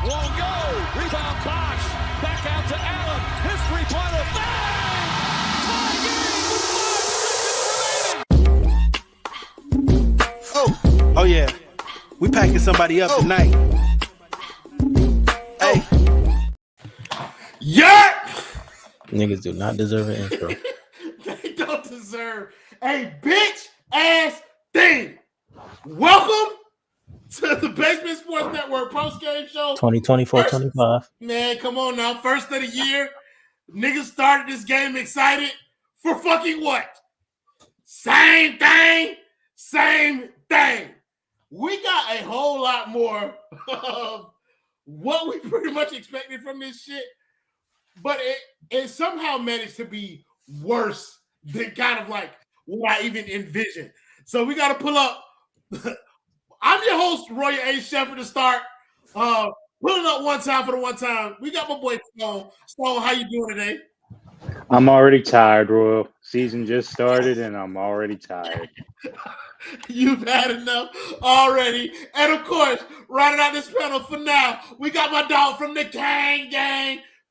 Won't go. Rebound Bosh. Back out to Allen. His three-pointer. Bang! Tie game with 5 seconds remaining. Oh yeah. We packing somebody up tonight. Hey. Yeah. Niggas do not deserve an intro. They don't deserve a bitch ass thing. Welcome to the Basement Sports Network Postgame Show 2024-25. Man, come on now. First of the year. Niggas started this game excited for fucking what? Same thing. We got a whole lot more of what we pretty much expected from this shit, but it somehow managed to be worse than kind of like what I even envisioned. So we got to pull up. I'm your host, Roy A. Shepherd, to start. Pulling up one time for the one time. We got my boy Stone. Stone, how you doing today? I'm already tired, Royal. Season just started, and I'm already tired. You've had enough already. And of course, rounding out this panel for now, we got my dog from the gang.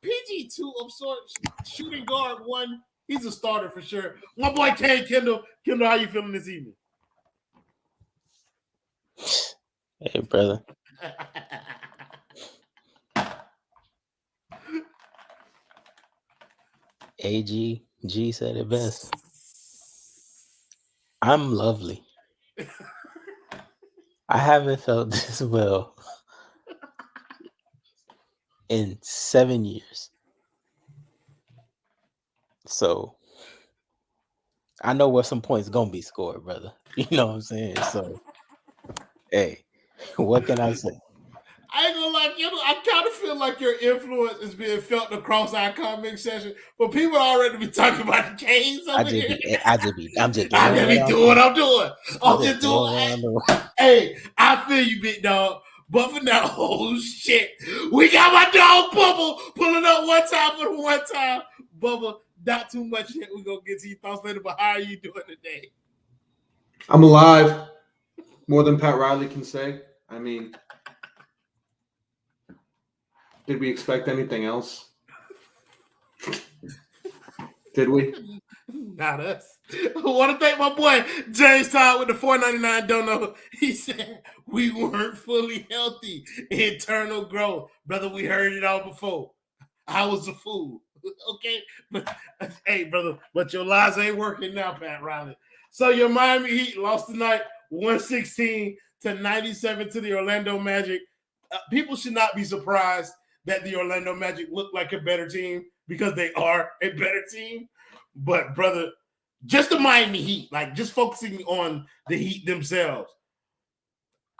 PG2 of sorts, shooting guard 1. He's a starter for sure. My boy Kane Kendall. Kendall, how you feeling this evening? Hey, brother. AG said it best. I'm lovely. I haven't felt this well in 7 years. So I know where some points gonna be scored, brother. You know what I'm saying? So hey, what can I say? I ain't gonna lie, I kind of feel like your influence is being felt across our comment section, but people already be talking about the Canes over here. I'm just doing what I'm doing. I'm just doing. Hey, I feel you, big dog. But for now, oh shit, we got my dog Bubba pulling up one time for the one time. Bubba, not too much yet. We're gonna get to your thoughts later, but how are you doing today? I'm alive. More than Pat Riley can say. I mean, did we expect anything else? Did we? Not us. I want to thank my boy James Todd with the $4.99 dono. He said we weren't fully healthy. Internal growth. Brother, we heard it all before. I was a fool. Okay? But hey, brother, but your lies ain't working now, Pat Riley. So your Miami Heat lost tonight 116-97 to the Orlando Magic. People should not be surprised that the Orlando Magic look like a better team because they are a better team. But, brother, just the Miami Heat, like just focusing on the Heat themselves.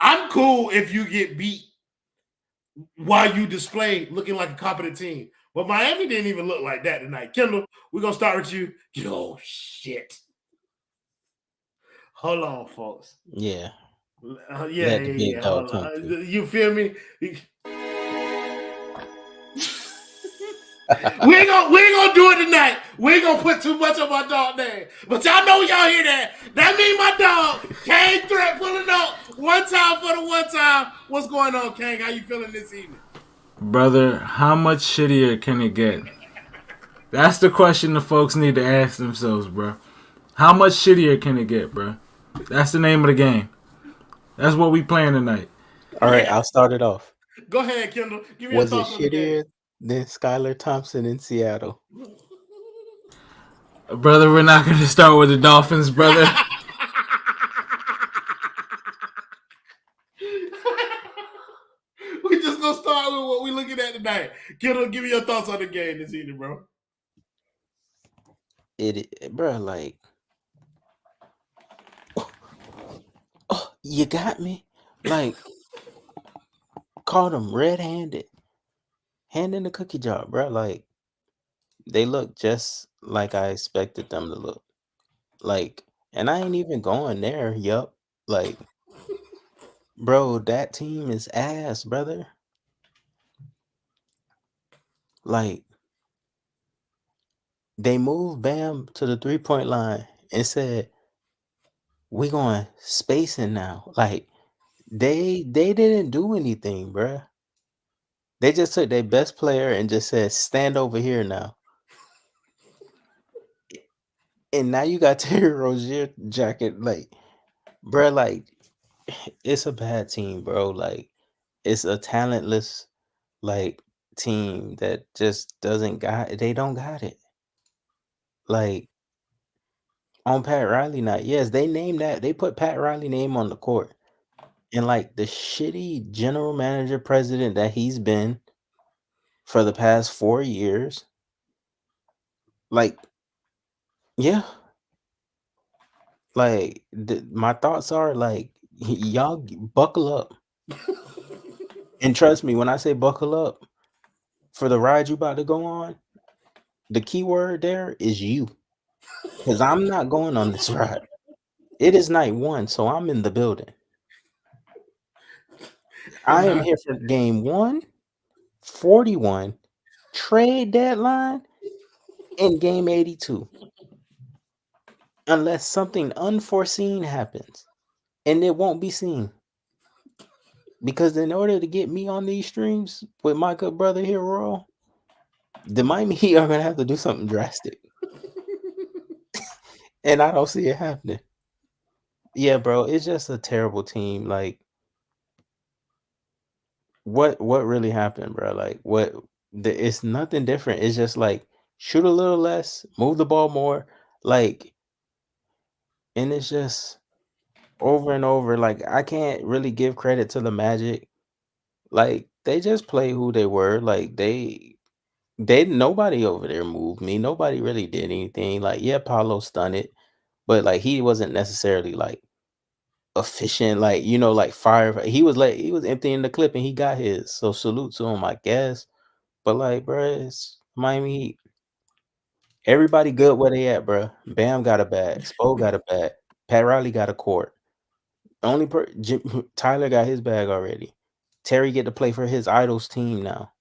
I'm cool if you get beat while you display looking like a competent team. But Miami didn't even look like that tonight. Kendall, we're going to start with you. Yo, shit. Hold on, folks. Yeah. Yeah. You feel me? we ain't gonna do it tonight. We ain't gonna put too much on my dog name. But y'all know y'all hear that. That means my dog, Kane Threat, pulling up one time for the one time. What's going on, Kane? How you feeling this evening? Brother, how much shittier can it get? That's the question the folks need to ask themselves, bro. How much shittier can it get, bro? That's the name of the game. That's what we playing tonight. All right, I'll start it off. Go ahead, Kendall. Give me your thoughts on the game. Was it shittier than Skylar Thompson in Seattle? Brother, we're not going to start with the Dolphins, brother. We just going to start with what we're looking at tonight. Kendall, give me your thoughts on the game this evening, bro. Bro, like, you got me? Like, caught him red-handed. Hand in the cookie jar, bro. Like, they look just like I expected them to look. Like, and I ain't even going there. Yup. Like, bro, that team is ass, brother. Like, they moved Bam to the 3-point line and said, we going spacing now. Like, they didn't do anything, bruh. They just took their best player and just said, "Stand over here now." And now you got Terry Rozier jacket, like, bro, like it's a bad team, bro. Like it's a talentless like team that just doesn't got. They don't got it. Like on Pat Riley night, yes, they named that. They put Pat Riley name on the court, and like the shitty general manager president that he's been for the past 4 years. Like, yeah, like my thoughts are like y'all buckle up. And trust me, when I say buckle up for the ride you about to go on, the key word there is you. Because I'm not going on this ride. It is night one, so I'm in the building. I am here for game 1, 41, trade deadline, and game 82. Unless something unforeseen happens. And it won't be seen. Because in order to get me on these streams with my good brother Herro, the Miami Heat are going to have to do something drastic. And I don't see it happening. Yeah, bro, it's just a terrible team. Like, what really happened, bro? Like, it's nothing different. It's just like shoot a little less, move the ball more, like, and it's just over and over. Like, I can't really give credit to the Magic. Like, they just play who they were. Like, they nobody over there moved me. Nobody really did anything. Like, yeah, Paulo stunned it, but like he wasn't necessarily like efficient, like like fire. He was emptying the clip and he got his. So salute to him, I guess. But like, bro, it's Miami Heat. Everybody good where they at, bro. Bam got a bag. Spo got a bag. Pat Riley got a court. Tyler got his bag already. Terry get to play for his idols team now.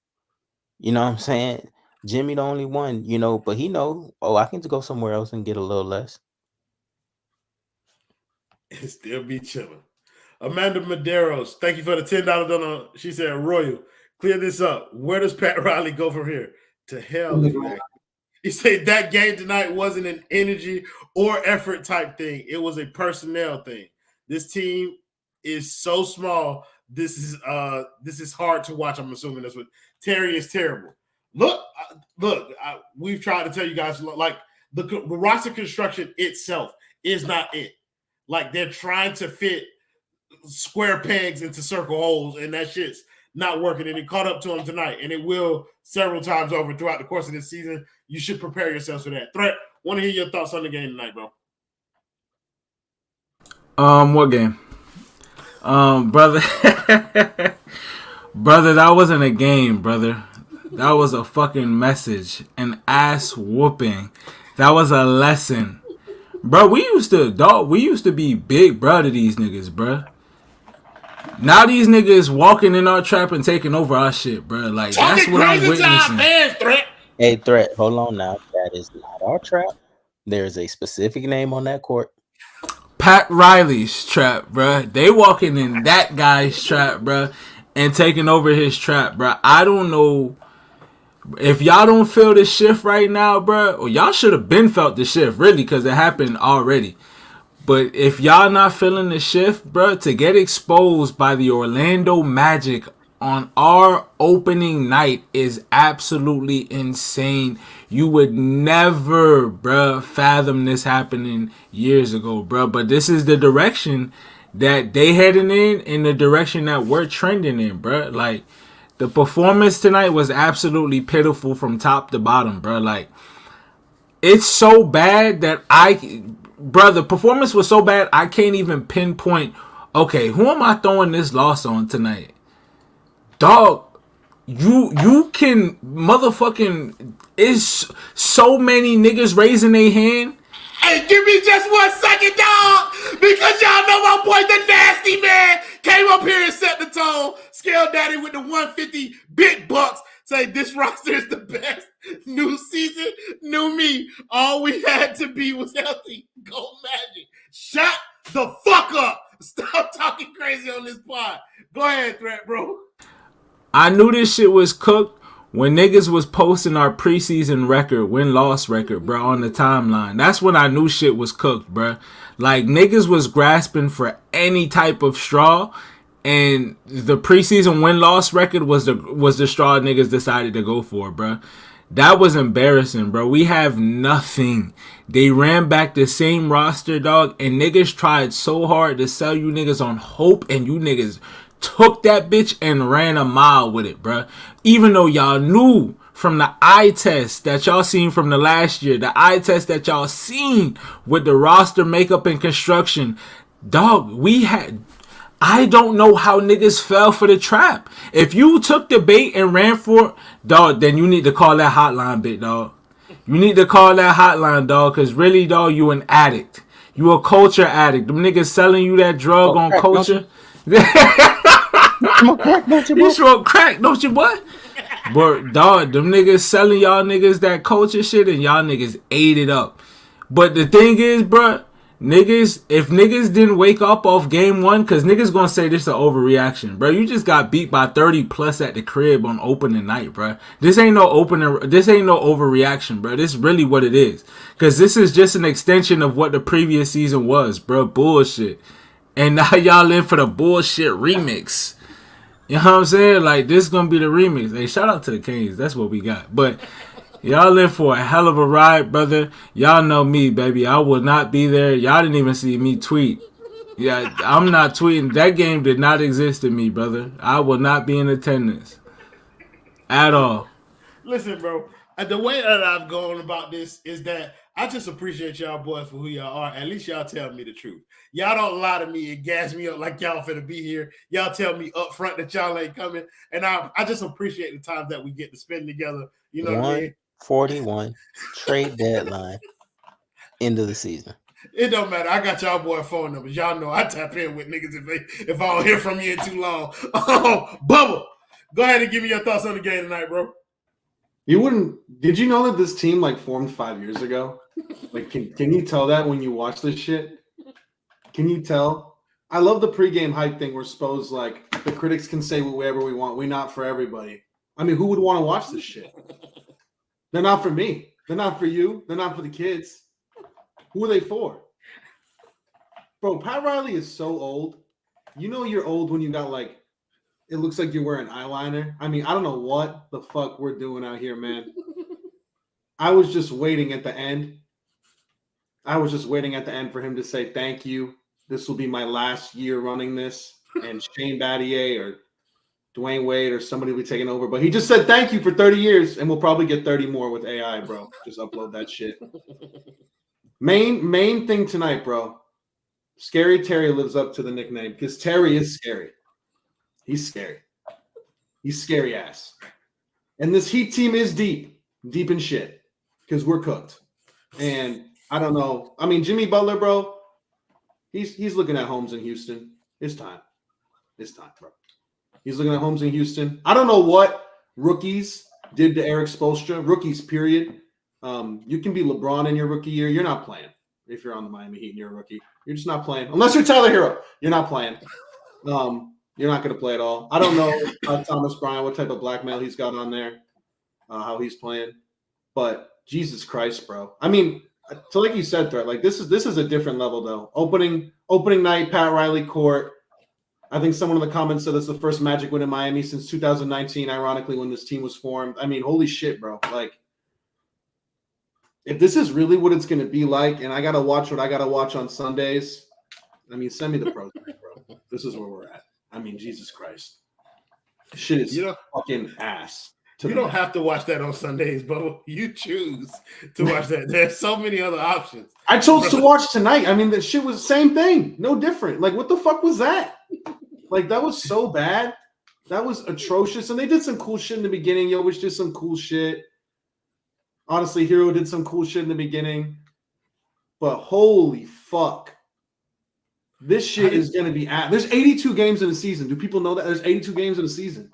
You know what I'm saying? Jimmy the only one, but he know, I can just go somewhere else and get a little less. And still be chilling. Amanda Medeiros, thank you for the $10 donor. She said, Royal, clear this up. Where does Pat Riley go from here? To hell. He said that game tonight wasn't an energy or effort type thing. It was a personnel thing. This team is so small. This is hard to watch. I'm assuming that's what Terry is terrible. Look, we've tried to tell you guys, like the roster construction itself is not it. Like they're trying to fit square pegs into circle holes, and that shit's not working. And it caught up to him tonight, and it will several times over throughout the course of this season. You should prepare yourselves for that. Threat, want to hear your thoughts on the game tonight, bro. What game? Brother. Brother, that wasn't a game, brother. That was a fucking message. An ass whooping. That was a lesson. Bro, we used to be big bro to these niggas, bro. Now these niggas walking in our trap and taking over our shit, bro. Like, that's what I'm witnessing. Hey, Threat, hold on now. That is not our trap. There's a specific name on that court. Pat Riley's trap, bro. They walking in that guy's trap, bro, and taking over his trap, bro. I don't know if y'all don't feel the shift right now, bro. Or y'all should have been felt the shift, really, because it happened already. But if y'all not feeling the shift, bro, to get exposed by the Orlando Magic on our opening night is absolutely insane. You would never, bro, fathom this happening years ago, bro. But this is the direction that they heading in the direction that we're trending in, bro. Like, the performance tonight was absolutely pitiful from top to bottom, bro. Like, it's so bad that the performance was so bad I can't even pinpoint, okay, who am I throwing this loss on tonight? Dog, you can motherfucking, is so many niggas raising their hand. Hey, give me just 1 second, dog, because y'all know my boy, the Nasty Man, came up here and set the tone. Scale Daddy with the 150 big bucks. Say this roster is the best. New season, new me. All we had to be was healthy. Go Magic. Shut the fuck up. Stop talking crazy on this pod. Go ahead, Threat, bro. I knew this shit was cooked when niggas was posting our preseason record, win-loss record, bro, on the timeline. That's when I knew shit was cooked, bro. Like, niggas was grasping for any type of straw, and the preseason win-loss record was the straw niggas decided to go for, bro. That was embarrassing, bro. We have nothing. They ran back the same roster, dog, and niggas tried so hard to sell you niggas on hope, and you niggas took that bitch and ran a mile with it, bro. Even though y'all knew from the eye test that y'all seen from the last year, the eye test that y'all seen with the roster makeup and construction, dog, we had... I don't know how niggas fell for the trap. If you took the bait and ran for it, dog, then you need to call that hotline, bit, dog. You need to call that hotline, dog, because really, dog, you an addict. You a culture addict. Them niggas selling you that drug on crack, culture. Smoke crack, don't you, You boy? smoke crack, don't you, boy? But, dog, them niggas selling y'all niggas that culture shit and y'all niggas ate it up. But the thing is, bruh, niggas, if niggas didn't wake up off game one, because niggas gonna say this is an overreaction, bro. You just got beat by 30 plus at the crib on opening night, bro. This ain't no overreaction, bro. This is really what it is. Because this is just an extension of what the previous season was, bro. Bullshit. And now y'all in for the bullshit remix. You know what I'm saying? Like, this is gonna be the remix. Hey, shout out to the Kings. That's what we got. But y'all in for a hell of a ride, brother. Y'all know me, baby. I will not be there. Y'all didn't even see me tweet. Yeah, I'm not tweeting. That game did not exist in me, brother. I will not be in attendance at all. Listen, bro. The way that I've gone about this is that I just appreciate y'all boys for who y'all are. At least y'all tell me the truth. Y'all don't lie to me and gas me up like y'all finna be here. Y'all tell me up front that y'all ain't coming. And I just appreciate the time that we get to spend together. You know what I mean? 141 trade deadline, end of the season. It don't matter. I got y'all boy phone numbers. Y'all know I tap in with niggas if I don't hear from you in too long. Bubba, go ahead and give me your thoughts on the game tonight, bro. Did you know that this team like formed 5 years ago? Like, can you tell that when you watch this shit? Can you tell? I love the pregame hype thing. We're supposed like the critics can say whatever we want. We're not for everybody. I mean, who would want to watch this shit? They're not for me. They're not for you. They're not for the kids. Who are they for? Bro, Pat Riley is so old. You know you're old when you got like, it looks like you're wearing eyeliner. I mean, I don't know what the fuck we're doing out here, man. I was just waiting at the end. For him to say thank you. This will be my last year running this. And Shane Battier or Dwayne Wade or somebody will be taking over. But he just said thank you for 30 years, and we'll probably get 30 more with AI, bro. Just upload that shit. Main thing tonight, bro. Scary Terry lives up to the nickname because Terry is scary. He's scary. He's scary ass. And this Heat team is deep in shit because we're cooked. And I don't know. I mean, Jimmy Butler, bro, he's looking at homes in Houston. It's time. It's time, bro. He's looking at homes in Houston. I don't know what rookies did to Eric Spoelstra. Rookies, period. You can be LeBron in your rookie year. You're not playing if you're on the Miami Heat and you're a rookie. You're just not playing. Unless you're Tyler Herro. You're not playing. You're not going to play at all. I don't know Thomas Bryant, what type of blackmail he's got on there, how he's playing. But Jesus Christ, bro. I mean, so like you said, Threat, like this is a different level, though. Opening night, Pat Riley court. I think someone in the comments said it's the first Magic win in Miami since 2019, ironically, when this team was formed. I mean, holy shit, bro. Like, if this is really what it's going to be like, and I got to watch what I got to watch on Sundays, I mean, send me the pros, bro. This is where we're at. I mean, Jesus Christ. This shit is fucking ass. You don't have to watch that on Sundays, but you choose to watch that. There's so many other options. I chose to watch tonight. I mean, the shit was the same thing. No different. Like, what the fuck was that? Like, that was so bad. That was atrocious. And they did some cool shit in the beginning. Jovic did some cool shit. Honestly, Herro did some cool shit in the beginning. But holy fuck. This shit is going to be there's 82 games in a season. Do people know that? There's 82 games in a season.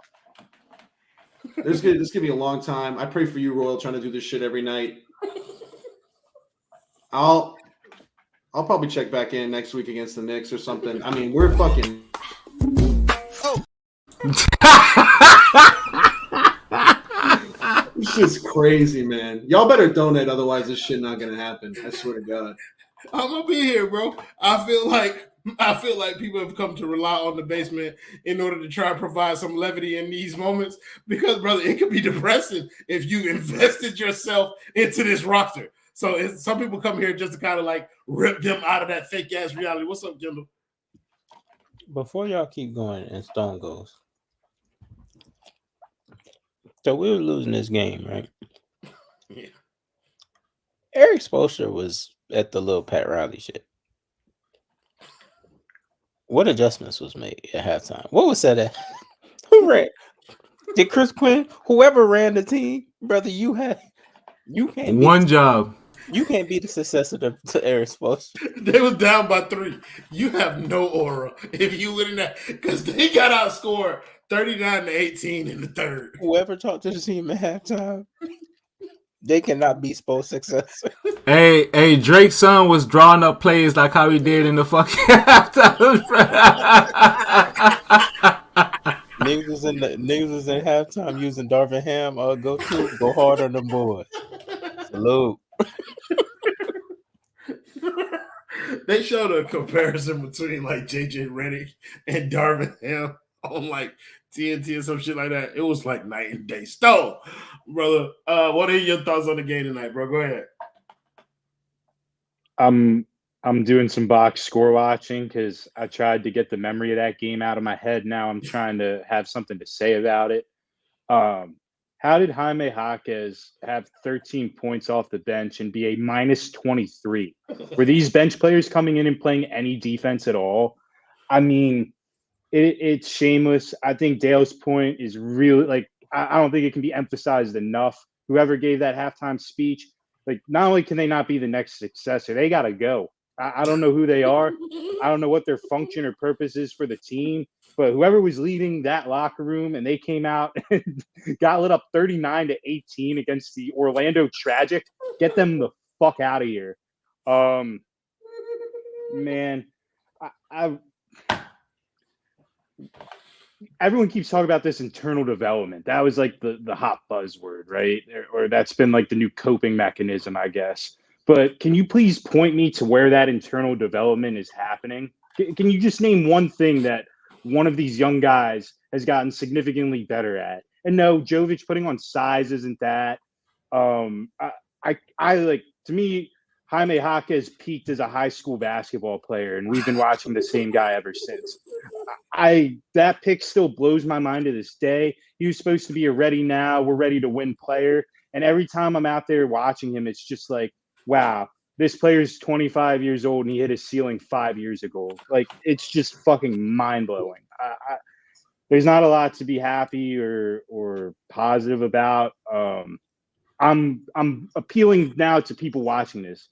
This going to be a long time. I pray for you, Royal, trying to do this shit every night. I'll probably check back in next week against the Knicks or something. I mean, we're fucking It's just crazy, man. Y'all better donate, otherwise this shit not gonna happen. I swear to God. I'm gonna be here, bro. I feel like people have come to rely on the basement in order to try and provide some levity in these moments because, brother, it could be depressing if you invested yourself into this roster. So some people come here just to kind of like rip them out of that fake ass reality. What's up, Kendall? Before y'all keep going and Stone goes. So we were losing this game, right? Yeah. Eric Spoelstra was at the little Pat Riley shit. What adjustments was made at halftime? What was said at? Who ran? Did Chris Quinn? Whoever ran the team, brother, you can't One job. You can't be the successor to Eric Spoelstra. They was down by 3. You have no aura if you win in that because they got outscored 39-18 in the third. Whoever talked to the team at halftime, they cannot be Spoelstra's successor. Hey, Drake's son was drawing up plays like how he did in the fucking halftime. Niggas was in halftime using Darvin Ham. Go hard on the board. Salute. They showed a comparison between like JJ Redick and Darvin Ham on like TNT or some shit like that. It was like night and day. Stone, brother. What are your thoughts on the game tonight, bro? Go ahead. I'm doing some box score watching because I tried to get the memory of that game out of my head. Now I'm trying to have something to say about it. How did Jaime Jaquez have 13 points off the bench and be a minus 23? Were these bench players coming in and playing any defense at all? I mean, it's shameless. I think Dale's point is really like, I don't think it can be emphasized enough. Whoever gave that halftime speech, like, not only can they not be the next successor, they got to go. I don't know who they are. I don't know what their function or purpose is for the team. But whoever was leading that locker room and they came out and got lit up 39-18 against the Orlando Tragic, get them the fuck out of here. Man, everyone keeps talking about this internal development. That was like the hot buzzword, right? Or that's been like the new coping mechanism, I guess. But can you please point me to where that internal development is happening? Can you just name one thing that one of these young guys has gotten significantly better at? And no, Jovic putting on size isn't that. I like, to me, Jaime Jaquez peaked as a high school basketball player, and we've been watching the same guy ever since. That pick still blows my mind to this day. He was supposed to be a ready now, we're ready to win player. And every time I'm out there watching him, it's just like, wow, this player's 25 years old and he hit his ceiling 5 years ago. Like, it's just fucking mind-blowing. There's not a lot to be happy or positive about. I'm appealing now to people watching this.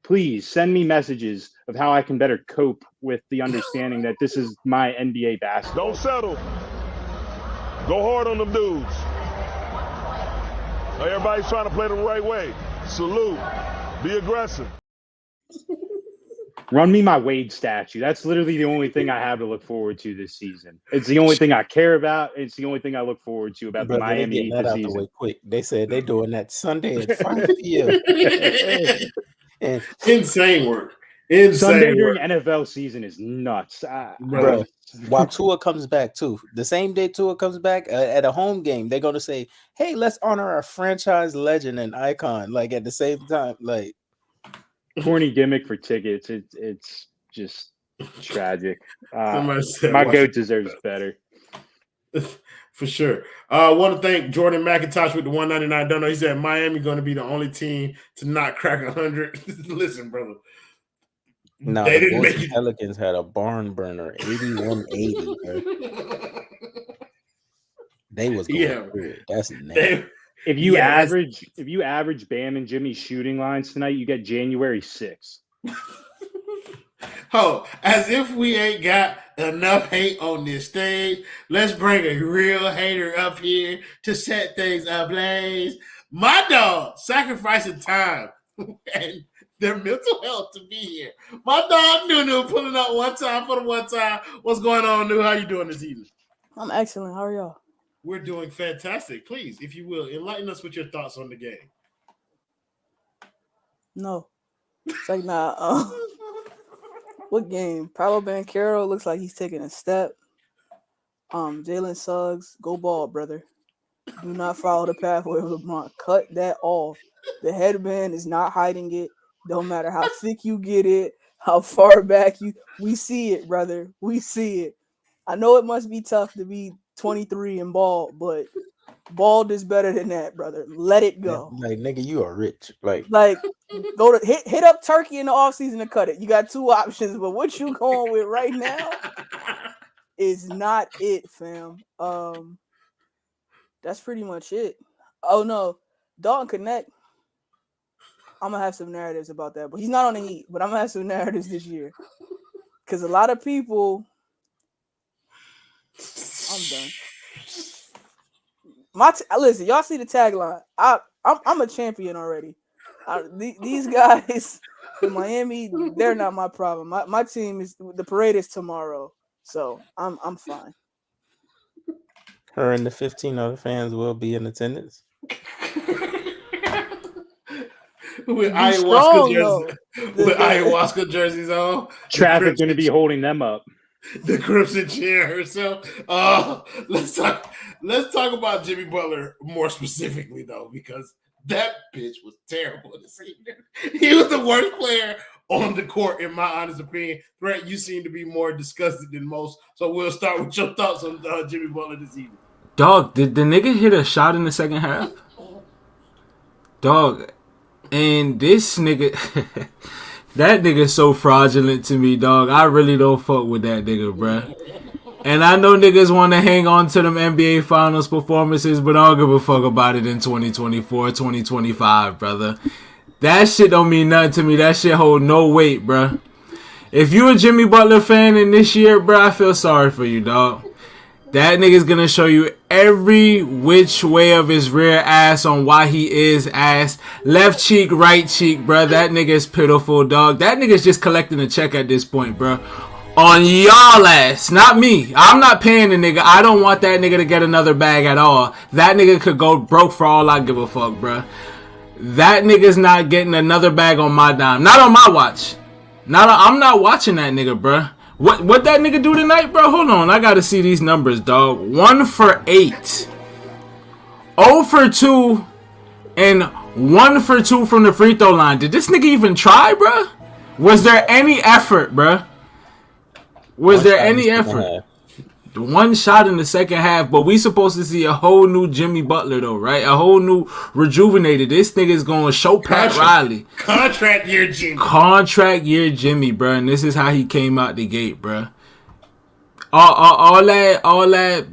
Please send me messages of how I can better cope with the understanding that this is my NBA basketball. Don't settle. Go hard on them dudes. Everybody's trying to play the right way. Salute. Be aggressive. Run me my Wade statue. That's literally the only thing I have to look forward to this season. It's the only thing I care about. It's the only thing I look forward to about the Miami Heat this season. The way quick. They said they're doing that Sunday at 5 p.m. Insane work. Sunday during NFL season is nuts. Bro, while Tua comes back too. The same day Tua comes back at a home game, they're going to say, hey, let's honor our franchise legend and icon. Like, at the same time, like, corny gimmick for tickets. It's just tragic. My goat deserves better. For sure. I want to thank Jordan McIntosh with the 199 donut. He said Miami going to be the only team to not crack 100. Listen, brother. No, they the didn't make it. Pelicans had a barn burner, 81-80. They was going through it. That's nasty. If you average Bam and Jimmy's shooting lines tonight, you get January 6th. Oh, as if we ain't got enough hate on this stage, let's bring a real hater up here to set things ablaze. My dog sacrificing time and their mental health to be here. My dog Nunu pulling up one time for the one time. What's going on, Nunu? How you doing this evening? I'm excellent. How are y'all? We're doing fantastic. Please, if you will, enlighten us with your thoughts on the game. No. It's like, nah. What game? Paolo Banchero looks like he's taking a step. Jalen Suggs, go ball, brother. Do not follow the pathway of LeBron. Cut that off. The headband is not hiding it. Don't matter how thick you get it, how far back you. We see it, brother. We see it. I know it must be tough to be 23 and bald, but bald is better than that, brother. Let it go. Like, nigga, you are rich. Like Go to hit up Turkey in the offseason to cut it. You got two options, but what you going with right now is not it, fam. That's pretty much it. Oh no, Dalton Connect. I'm gonna have some narratives about that, but he's not on the Heat. But I'm gonna have some narratives this year because a lot of people. I'm done. Listen, y'all see the tagline. I'm a champion already. These guys in Miami, they're not my problem. My team is the parade is tomorrow, so I'm fine. her and the 15 other fans will be in attendance. With ayahuasca jerseys on. Traffic going to be holding them up. The Crimson Chair herself. Let's talk about Jimmy Butler more specifically though, because that bitch was terrible this evening. He was the worst player on the court, in my honest opinion. Brett, you seem to be more disgusted than most, so we'll start with your thoughts on Jimmy Butler this evening. Dog, did the nigga hit a shot in the second half? Dog, and this nigga, that nigga's so fraudulent to me, dog. I really don't fuck with that nigga, bruh. And I know niggas want to hang on to them NBA Finals performances, but I don't give a fuck about it in 2024, 2025, brother. That shit don't mean nothing to me. That shit hold no weight, bruh. If you a Jimmy Butler fan in this year, bruh, I feel sorry for you, dog. That nigga's gonna show you every which way of his rear ass on why he is ass. Left cheek, right cheek, bruh. That nigga's pitiful, dog. That nigga's just collecting a check at this point, bruh. On y'all ass, not me. I'm not paying the nigga. I don't want that nigga to get another bag at all. That nigga could go broke for all I give a fuck, bruh. That nigga's not getting another bag on my dime. Not on my watch. I'm not watching that nigga, bruh. What that nigga do tonight, bro? Hold on. I gotta see these numbers, dog. 1 for 8. 0 for 2. And 1 for 2 from the free throw line. Did this nigga even try, bro? Was there any effort, bro? Was there any effort? The one shot in the second half, but we supposed to see a whole new Jimmy Butler, though, right? A whole new rejuvenated. This nigga's going to show Pat Riley. Contract year Jimmy. Contract year Jimmy, bro. And this is how he came out the gate, bro. All that,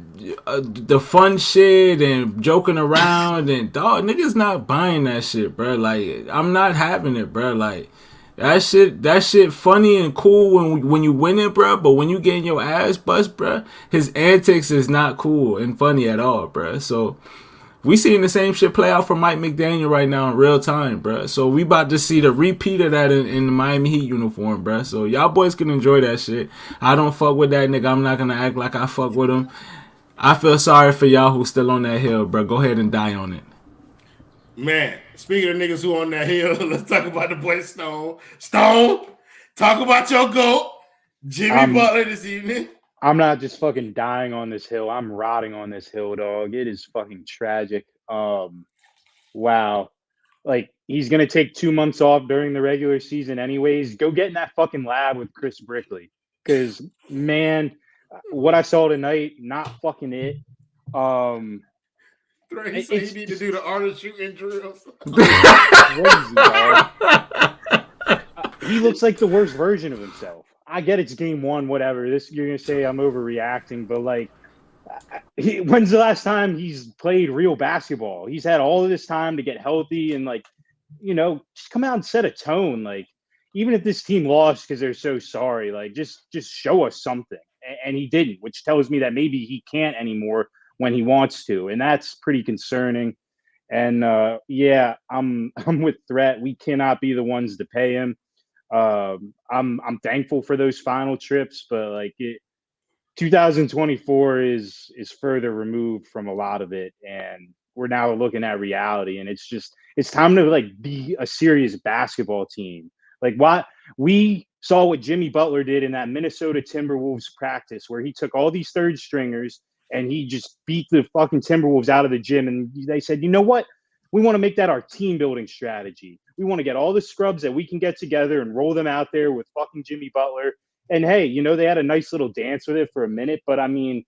the fun shit and joking around and dog, niggas not buying that shit, bro. Like, I'm not having it, bro. Like, that shit funny and cool when you win it, bro. But when you getting your ass bust, bro, his antics is not cool and funny at all, bro. So we seeing the same shit play out for Mike McDaniel right now in real time, bro. So we about to see the repeat of that in the Miami Heat uniform, bro. So y'all boys can enjoy that shit. I don't fuck with that nigga. I'm not gonna act like I fuck with him. I feel sorry for y'all who still on that hill, bro. Go ahead and die on it. Man, speaking of niggas who on that hill, let's talk about the boy Stone. Stone, talk about your GOAT, Jimmy Butler this evening. I'm not just fucking dying on this hill. I'm rotting on this hill, dog. It is fucking tragic. Wow. Like, he's going to take 2 months off during the regular season anyways. Go get in that fucking lab with Chris Brickley. Because, man, what I saw tonight, not fucking it. He said he need to do the art of shooting drills. He looks like the worst version of himself. I get it's game one, whatever. This you're gonna say I'm overreacting, but like, when's the last time he's played real basketball? He's had all of this time to get healthy and like, just come out and set a tone. Like, even if this team lost because they're so sorry, like just show us something. And he didn't, which tells me that maybe he can't anymore when he wants to, and that's pretty concerning. And I'm with Threat. We cannot be the ones to pay him. I'm thankful for those final trips, but like 2024 is further removed from a lot of it, and we're now looking at reality, and it's time to like be a serious basketball team. Like we saw what Jimmy Butler did in that Minnesota Timberwolves practice where he took all these third stringers and he just beat the fucking Timberwolves out of the gym, and they said, you know what? We want to make that our team building strategy. We want to get all the scrubs that we can get together and roll them out there with fucking Jimmy Butler. And hey, they had a nice little dance with it for a minute, but I mean,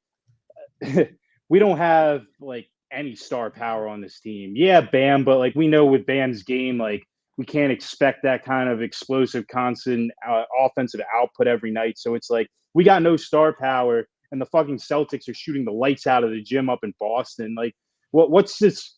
we don't have like any star power on this team. Yeah, Bam, but like we know with Bam's game, like we can't expect that kind of explosive, constant offensive output every night. So it's like we got no star power, and the fucking Celtics are shooting the lights out of the gym up in Boston. Like, what's this?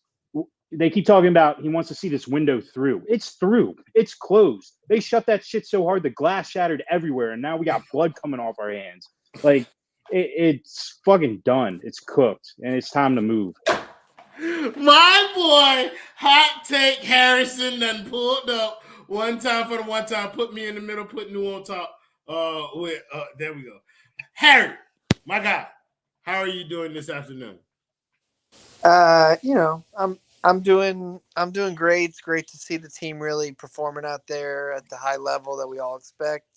They keep talking about he wants to see this window through. It's through. It's closed. They shut that shit so hard the glass shattered everywhere, and now we got blood coming off our hands. Like, it's fucking done. It's cooked, and it's time to move. My boy, Hot Take Harrison done pulled up one time for the one time, put me in the middle, put New on top. There we go. Harry, my guy, how are you doing this afternoon? I'm doing great. It's great to see the team really performing out there at the high level that we all expect.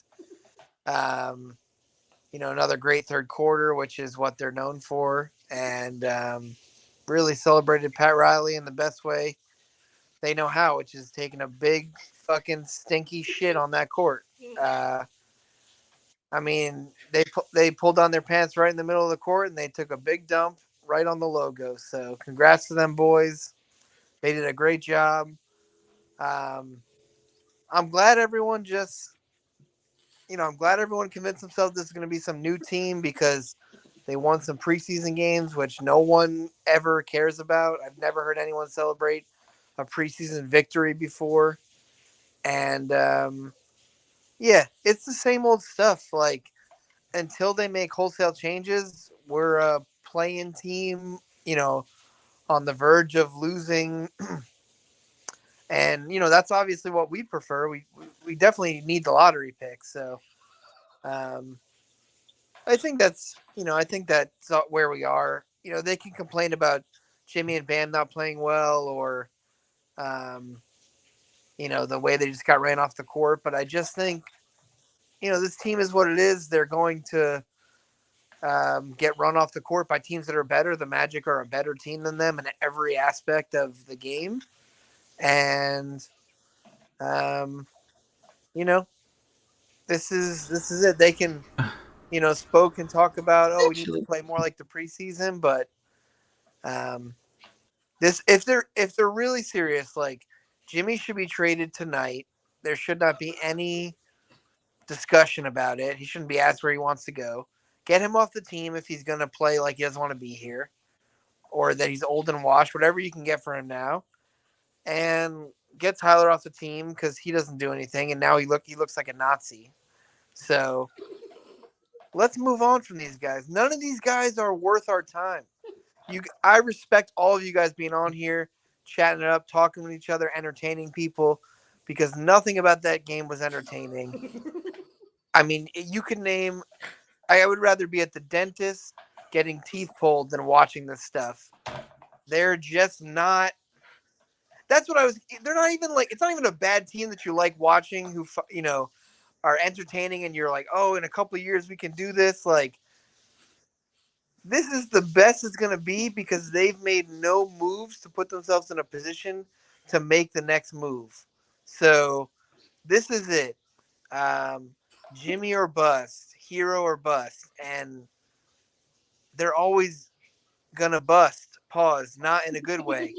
Another great third quarter, which is what they're known for, and really celebrated Pat Riley in the best way they know how, which is taking a big fucking stinky shit on that court. They pulled down their pants right in the middle of the court, and they took a big dump right on the logo. So congrats to them boys. They did a great job. I'm glad everyone convinced themselves this is going to be some new team because they won some preseason games, which no one ever cares about. I've never heard anyone celebrate a preseason victory before. And, it's the same old stuff. Like, until they make wholesale changes, we're a play-in team, on the verge of losing. And, that's obviously what we prefer. We definitely need the lottery pick. So I think that's where we are. They can complain about Jimmy and Bam not playing well or, the way they just got ran off the court. But I just think, this team is what it is. They're going to get run off the court by teams that are better. The Magic are a better team than them in every aspect of the game. And, this is it. They can, spoke and talk about, we need to play more like the preseason, but if they're really serious, like Jimmy should be traded tonight. There should not be any discussion about it. He shouldn't be asked where he wants to go. Get him off the team if he's going to play like he doesn't want to be here or that he's old and washed, whatever you can get for him now. And get Tyler off the team because he doesn't do anything, and now he looks like a Nazi. So let's move on from these guys. None of these guys are worth our time. I respect all of you guys being on here, chatting it up, talking with each other, entertaining people, because nothing about that game was entertaining. I mean, you could name – I would rather be at the dentist getting teeth pulled than watching this stuff. They're just not – that's what I was – they're not even like – it's not even a bad team that you like watching who, are entertaining and you're like, oh, in a couple of years we can do this. Like, this is the best it's going to be because they've made no moves to put themselves in a position to make the next move. So this is it. Jimmy or bust, Herro or bust. And they're always going to bust. Pause. Not in a good way.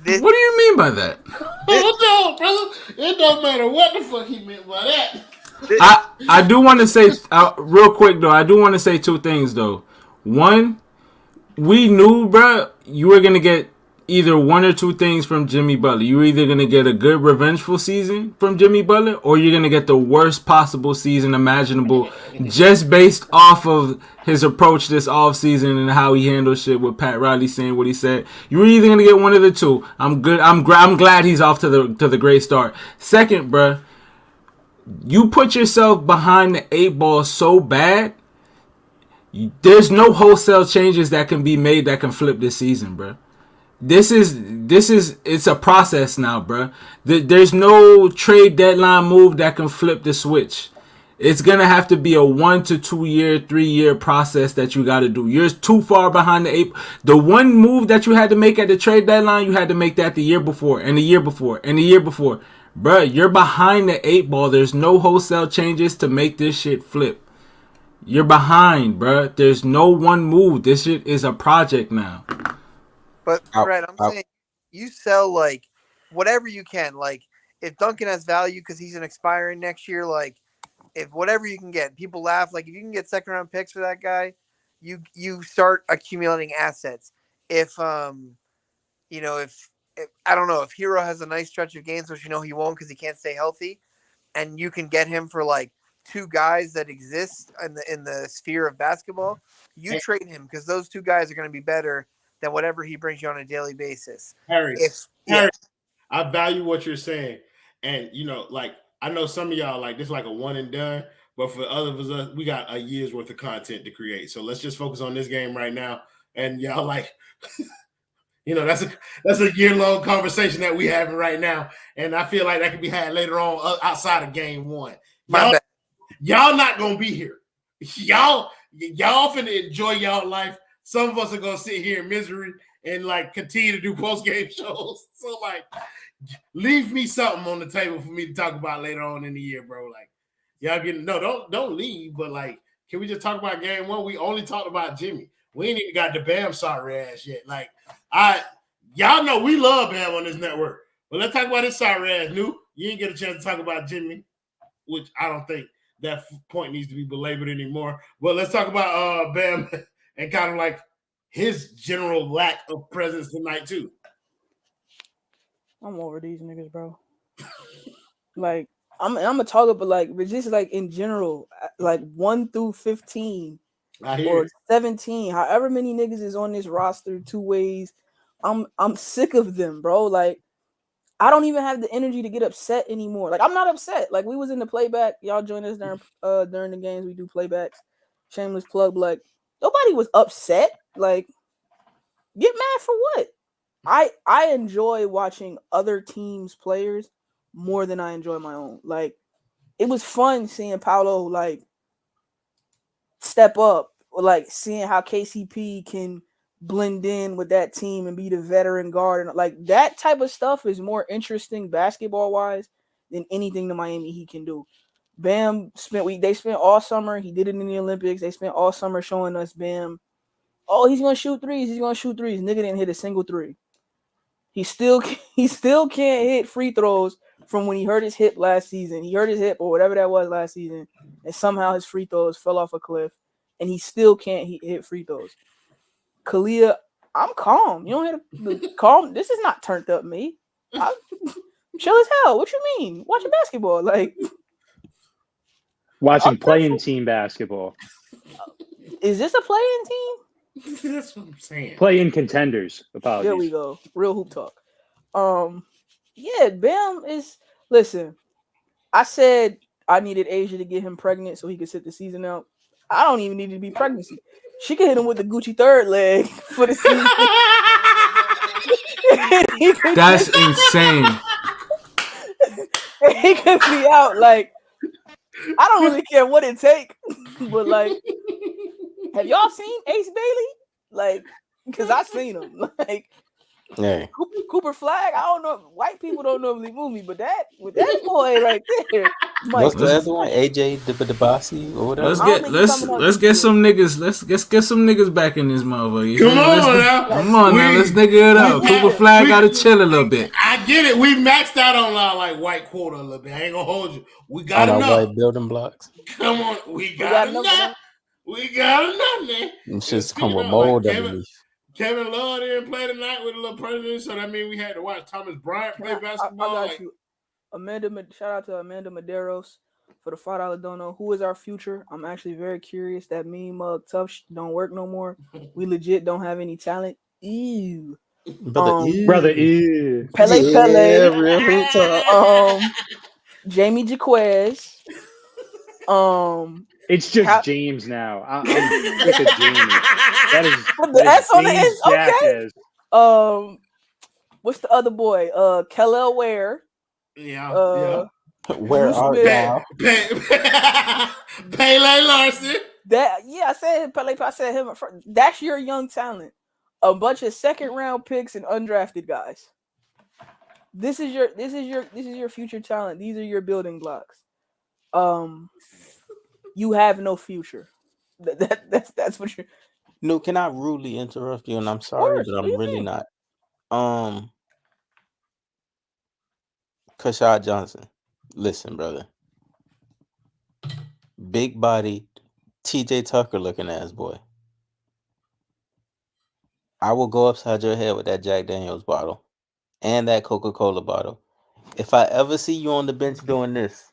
What do you mean by that? No, brother. It don't matter what the fuck he meant by that. I do want to say, real quick, though, I do want to say two things, though. One, we knew, bro, you were going to get either one or two things from Jimmy Butler. You were either going to get a good revengeful season from Jimmy Butler, or you're going to get the worst possible season imaginable just based off of his approach this offseason and how he handled shit with Pat Riley saying what he said. You were either going to get one of the two. I'm good. I'm glad he's off to the great start. Second, bro, you put yourself behind the 8 ball so bad There's no wholesale changes that can be made that can flip this season, bro. This is it's a process now, bro. There's no trade deadline move that can flip the switch. It's gonna have to be a 1 to 2 year, 3 year process that you got to do. You're too far behind the 8. The one move that you had to make at the trade deadline, you had to make that the year before, and the year before, and the year before, bro. You're behind the 8 ball. There's no wholesale changes to make this shit flip. You're behind, bro. There's no one move. This shit is a project now. But Fred, I'm saying you sell like whatever you can. Like if Duncan has value because he's an expiring next year, like if whatever you can get, people laugh. Like if you can get second round picks for that guy, you start accumulating assets. If if I don't know if Herro has a nice stretch of games, which he won't because he can't stay healthy, and you can get him for like 2 guys that exist in the sphere of basketball, you trade him because those 2 guys are going to be better than whatever he brings you on a daily basis. Harry, I value what you're saying. And, like, I know some of y'all, like, this is like a one and done. But for others of us, we got a year's worth of content to create. So let's just focus on this game right now. And y'all, like, that's a year-long conversation that we having right now. And I feel like that could be had later on outside of game 1. Y'all not going to be here. Y'all finna enjoy y'all life. Some of us are gonna sit here in misery and like continue to do post-game shows. So like, leave me something on the table for me to talk about later on in the year, bro. Like, y'all don't leave, but like, can we just talk about game 1? We only talked about Jimmy. We ain't even got the Bam sorry ass yet. Like, y'all know we love Bam on this network, but let's talk about this sorry ass. You ain't get a chance to talk about Jimmy, which I don't think that point needs to be belabored anymore. But let's talk about Bam. And kind of like his general lack of presence tonight too. I'm over these niggas, bro. Like I'm gonna talk about but just like in general, like 1 through 15 or 17, however many niggas is on this roster 2 ways. I'm sick of them, bro. Like I don't even have the energy to get upset anymore. Like I'm not upset. Like we was in the playback. Y'all join us during the games. We do playbacks. Shameless plug. Like nobody was upset. Like, get mad for what? I enjoy watching other teams' players more than I enjoy my own. Like, it was fun seeing Paolo like step up, or like seeing how KCP can blend in with that team and be the veteran guard, and like that type of stuff is more interesting basketball wise than anything the Miami Heat can do. Bam they spent all summer. He did it in the Olympics. They spent all summer showing us Bam. Oh, he's gonna shoot threes. Nigga didn't hit a single 3. He still can't hit free throws from when he hurt his hip last season. He hurt his hip or whatever that was last season, and somehow his free throws fell off a cliff, and he still can't hit free throws. Kalia, I'm calm. You don't hear the calm. This is not turned up me. I'm chill as hell. What you mean? Watching basketball, like. Watching playing team basketball. Is this a playing team? That's what I'm saying. Playing contenders. Apologies. There we go. Real hoop talk. Yeah, Bam is. Listen, I said I needed Asia to get him pregnant so he could sit the season out. I don't even need to be pregnancy. She could hit him with the Gucci third leg for the season. That's insane. He could be out like. I don't really care what it take, but like, have y'all seen Ace Bailey? Like, because I seen him. Like, yeah. Cooper Flag. I don't know. White people don't normally move me, but that with that boy right there. What's the other one? AJ Dibasi or whatever. Let's get some niggas. Let's get some niggas back in this motherfucker. Come on now. Let's nigga it up. Cooper Flag got to chill a little bit. I get it. We maxed out on our like white quota a little bit. I ain't gonna hold you. We got enough white building blocks. Come on, we got enough. We got enough, man. Them shits come with mold underneath. Kevin Love didn't play tonight with a little president, so that means we had to watch Thomas Bryant play basketball. I got you. Shout out to Amanda Medeiros for the $5 dono. Who is our future? I'm actually very curious. That meme mug tough don't work no more. We legit don't have any talent. Ew. Brother, ew. Pele. Real Jamie Jaquez. It's just James now. I'm sick of Jamie. That is the S on the end. Jaquez. Okay. What's the other boy? Kellel Ware. Yeah. Where art thou? Pele Larson. I said Pele. I said him. That's your young talent. A bunch of second round picks and undrafted guys. This is your future talent. These are your building blocks. You have no future. That's what you're. No, can I rudely interrupt you? And I'm sorry, but I'm really not. Kashad Johnson, listen, brother. Big body, TJ Tucker looking ass boy. I will go upside your head with that Jack Daniels bottle and that Coca-Cola bottle. If I ever see you on the bench doing this,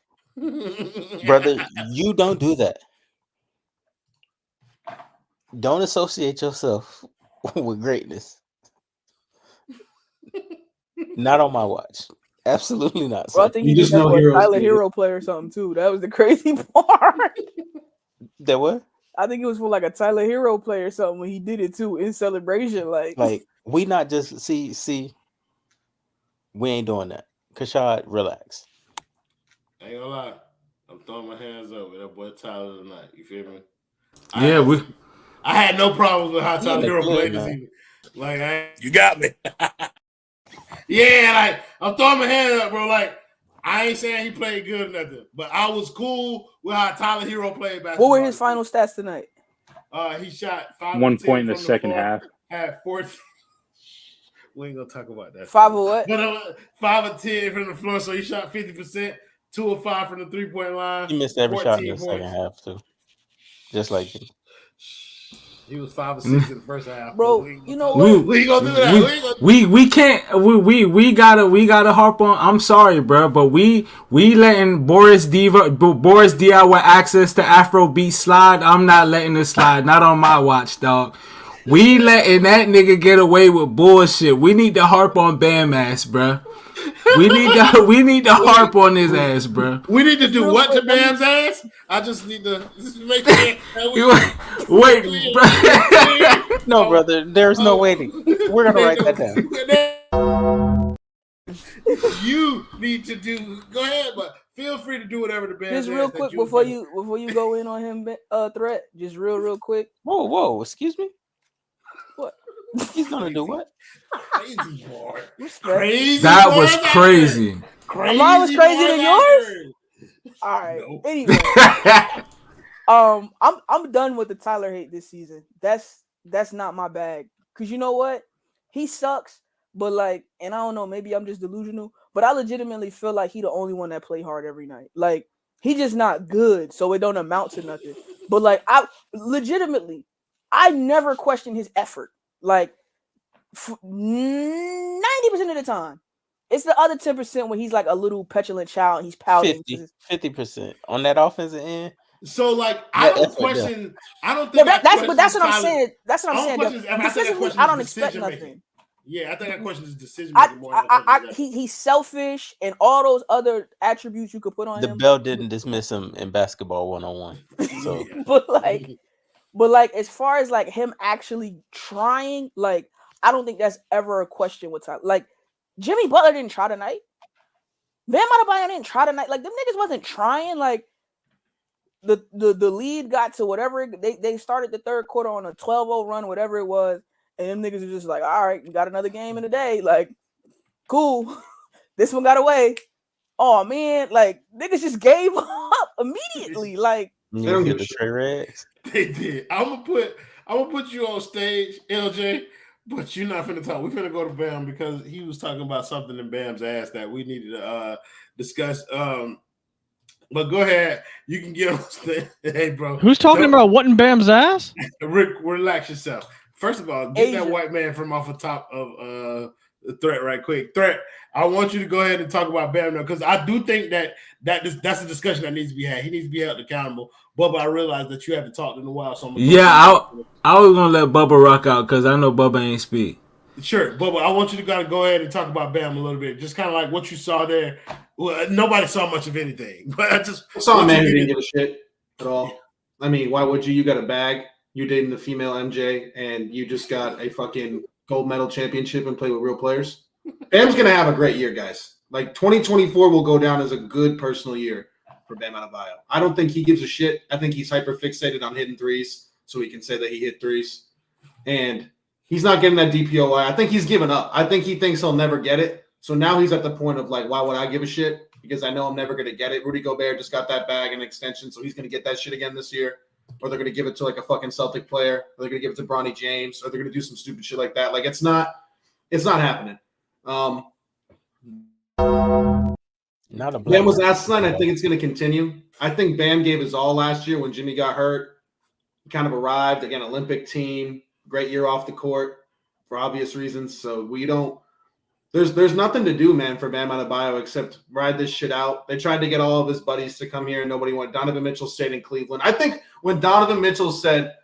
brother, you don't do that. Don't associate yourself with greatness. Not on my watch. Absolutely not. Bro, I think you just know a Tyler Herro play or something too. That was the crazy part. That what? I think it was for like a Tyler Herro play or something when he did it too in celebration. Like we not just see. We ain't doing that. Kashad, relax. I ain't gonna lie. I'm throwing my hands up with that boy Tyler tonight. You feel me? I had no problems with how Tyler Herro played this evening. You got me. Yeah, I'm throwing my hand up, bro. I ain't saying he played good or nothing, but I was cool with how Tyler Herro played basketball. What were his final stats tonight? He shot 5 1 point in the second half. Had 14. We ain't gonna talk about that. 5 of what? But 5 of 10 from the floor, so he shot 50%. 2 of 5 from the 3-point line. He missed every shot in the second half too, just like you. He was 5 of 6 in the first half. Bro, you know what? We gonna do that. We can't. We gotta harp on. I'm sorry, bro, but we letting Boris Diaw with access to Afrobeat slide. I'm not letting it slide. Not on my watch, dog. We letting that nigga get away with bullshit. We need to harp on Bam ass, bro. We need to harp on his ass, bro. We need to do what to Bam's ass? I just need to make sure. Wait, bro. No, brother. There's no waiting. We're gonna write that down. You need to do. Go ahead, but feel free to do whatever the Bam's. Just real quick before you go in on him, threat. Just real quick. Whoa! Excuse me. What? He's gonna do what? Crazy boy. Crazy. That was crazy. Mine was crazy than yours. All right. Nope. Anyway, I'm done with the Tyler hate this season. That's not my bag. Cause you know what? He sucks. But and I don't know, maybe I'm just delusional. But I legitimately feel like he the only one that play hard every night. He just not good, so it don't amount to nothing. But I never question his effort. 90% of the time. It's the other 10% when he's a little petulant child and he's pouting. 50% on that offensive end. So I don't question. I don't think that's what I'm saying. That's what I'm saying. Defensively, I don't expect nothing. Yeah, I think that question is decision making more. He's selfish and all those other attributes you could put on him. The bell didn't dismiss him in basketball 1-on-1. So, but as far as him actually trying, I don't think that's ever a question with time. Jimmy Butler didn't try tonight. Bam Adebayo didn't try tonight. Them niggas wasn't trying. The lead got to whatever they started the third quarter on a 12-0 run, whatever it was. And them niggas are just all right, we got another game in the day. Cool. This one got away. Oh, man. Niggas just gave up immediately. They don't get the Trey Reds. They did. I'm gonna put you on stage, LJ, but you're not finna talk. We're finna go to Bam because he was talking about something in Bam's ass that we needed to discuss. But go ahead. You can get on stage. Hey, bro. Who's talking about what in Bam's ass? Rick, relax yourself. First of all, get that white man from off the top of the Threat right quick. Threat, I want you to go ahead and talk about Bam now because I do think that's a discussion that needs to be had. He needs to be held accountable. Bubba, I realize that you haven't talked in a while, so I was gonna let Bubba rock out because I know Bubba ain't speak. Sure, Bubba, I want you to go ahead and talk about Bam a little bit, just kind of what you saw there. Well, nobody saw much of anything, but I saw a man who didn't give a shit at all. I mean, why would you? You got a bag. You're dating the female MJ, and you just got a fucking gold medal championship and play with real players. Bam's gonna have a great year, guys. Like 2024 will go down as a good personal year for Bam Adebayo. I don't think he gives a shit. I think he's hyper fixated on hitting threes, so he can say that he hit threes. And he's not getting that DPOY. I think he's given up. I think he thinks he'll never get it. So now he's at the point of like, why would I give a shit? Because I know I'm never gonna get it. Rudy Gobert just got that bag and extension, so he's gonna get that shit again this year. Or they're gonna give it to like a fucking Celtic player, or they're gonna give it to Bronny James, or they're gonna do some stupid shit like that. Like it's not happening. Not a Bam was asked tonight. I think it's going to continue. I think Bam gave his all last year when Jimmy got hurt. He kind of arrived again, Olympic team, great year off the court for obvious reasons. So we don't. There's nothing to do, man, for Bam Adebayo except ride this shit out. They tried to get all of his buddies to come here and nobody went. Donovan Mitchell stayed in Cleveland. I think when Donovan Mitchell said,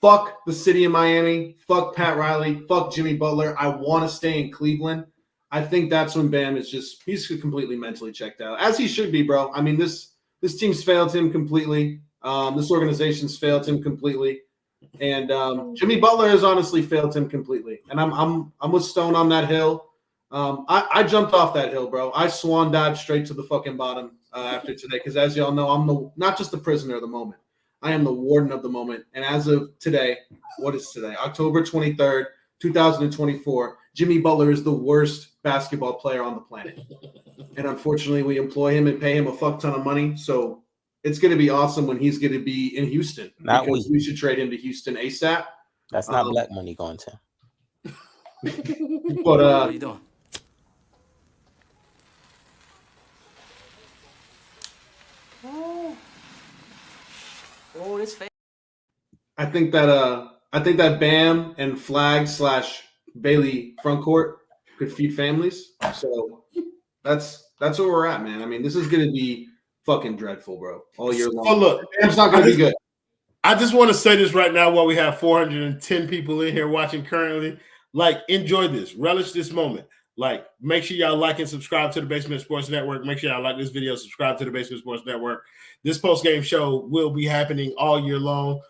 "Fuck the city of Miami, fuck Pat Riley, fuck Jimmy Butler, I want to stay in Cleveland," I think that's when Bam is he's completely mentally checked out, as he should be, bro. I mean, this team's failed him completely. This organization's failed him completely, and Jimmy Butler has honestly failed him completely. And I'm with Stone on that hill. I jumped off that hill, bro. I swan dived straight to the fucking bottom after today, because as y'all know, I'm not just the prisoner of the moment. I am the warden of the moment. And as of today, what is today? October 23rd, 2024. Jimmy Butler is the worst basketball player on the planet. And unfortunately, we employ him and pay him a fuck ton of money. So it's going to be awesome when he's going to be in Houston. Because we should trade him to Houston ASAP. That's not black money going to him. But what are you doing? Oh, this fake. I think that Bam and Flag / Bailey front court could feed families. So that's where we're at, man. I mean, this is gonna be fucking dreadful, bro, all year long. Oh, look, Bam's not gonna be good. I just want to say this right now while we have 410 people in here watching currently. Like, enjoy this, relish this moment. Like, make sure y'all like and subscribe to the Basement Sports Network. Make sure y'all like this video, subscribe to the Basement Sports Network. This post-game show will be happening all year long.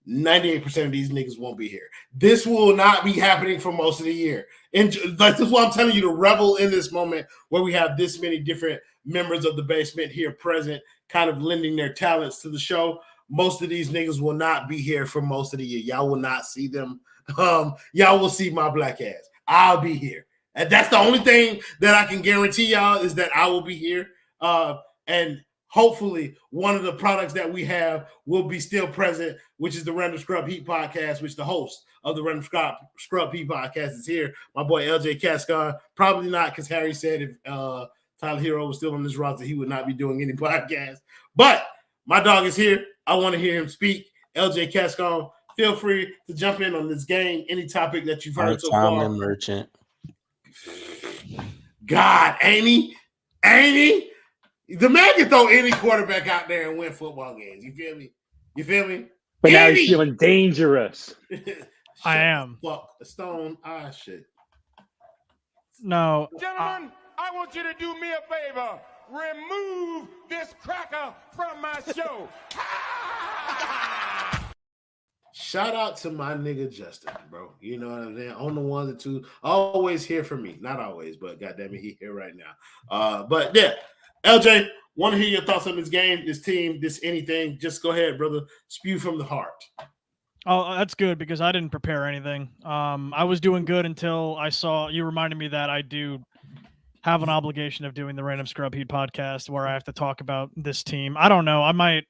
98% of these niggas won't be here. This will not be happening for most of the year. And this is why I'm telling you to revel in this moment where we have this many different members of the basement here present, kind of lending their talents to the show. Most of these niggas will not be here for most of the year. Y'all will not see them. Y'all will see my black ass. I'll be here. And that's the only thing that I can guarantee y'all is that I will be here. And hopefully one of the products that we have will be still present, which is the Random Scrub Heat podcast, which the host of the Random Scrub Heat podcast is here. My boy LJ Cascon. Probably not, because Harry said if Tyler Herro was still on this roster, he would not be doing any podcast. But my dog is here. I want to hear him speak. LJ Cascon, feel free to jump in on this game, any topic that you've heard so far. Merchant. God, ain't he? Ain't he? The man can throw any quarterback out there and win football games. You feel me? You feel me? But now he's feeling dangerous. I am. Fuck the Stone. Ah, shit. No. Gentlemen, I want you to do me a favor. Remove this cracker from my show. Shout out to my nigga Justin, bro. You know what I'm saying? On the ones and twos. Always here for me. Not always, but goddamn it, he here right now. But yeah, LJ, want to hear your thoughts on this game, this team, this anything. Just go ahead, brother. Spew from the heart. Oh, that's good because I didn't prepare anything. I was doing good until I saw you reminded me that I do have an obligation of doing the Random Scrub Heat podcast where I have to talk about this team. I don't know. I might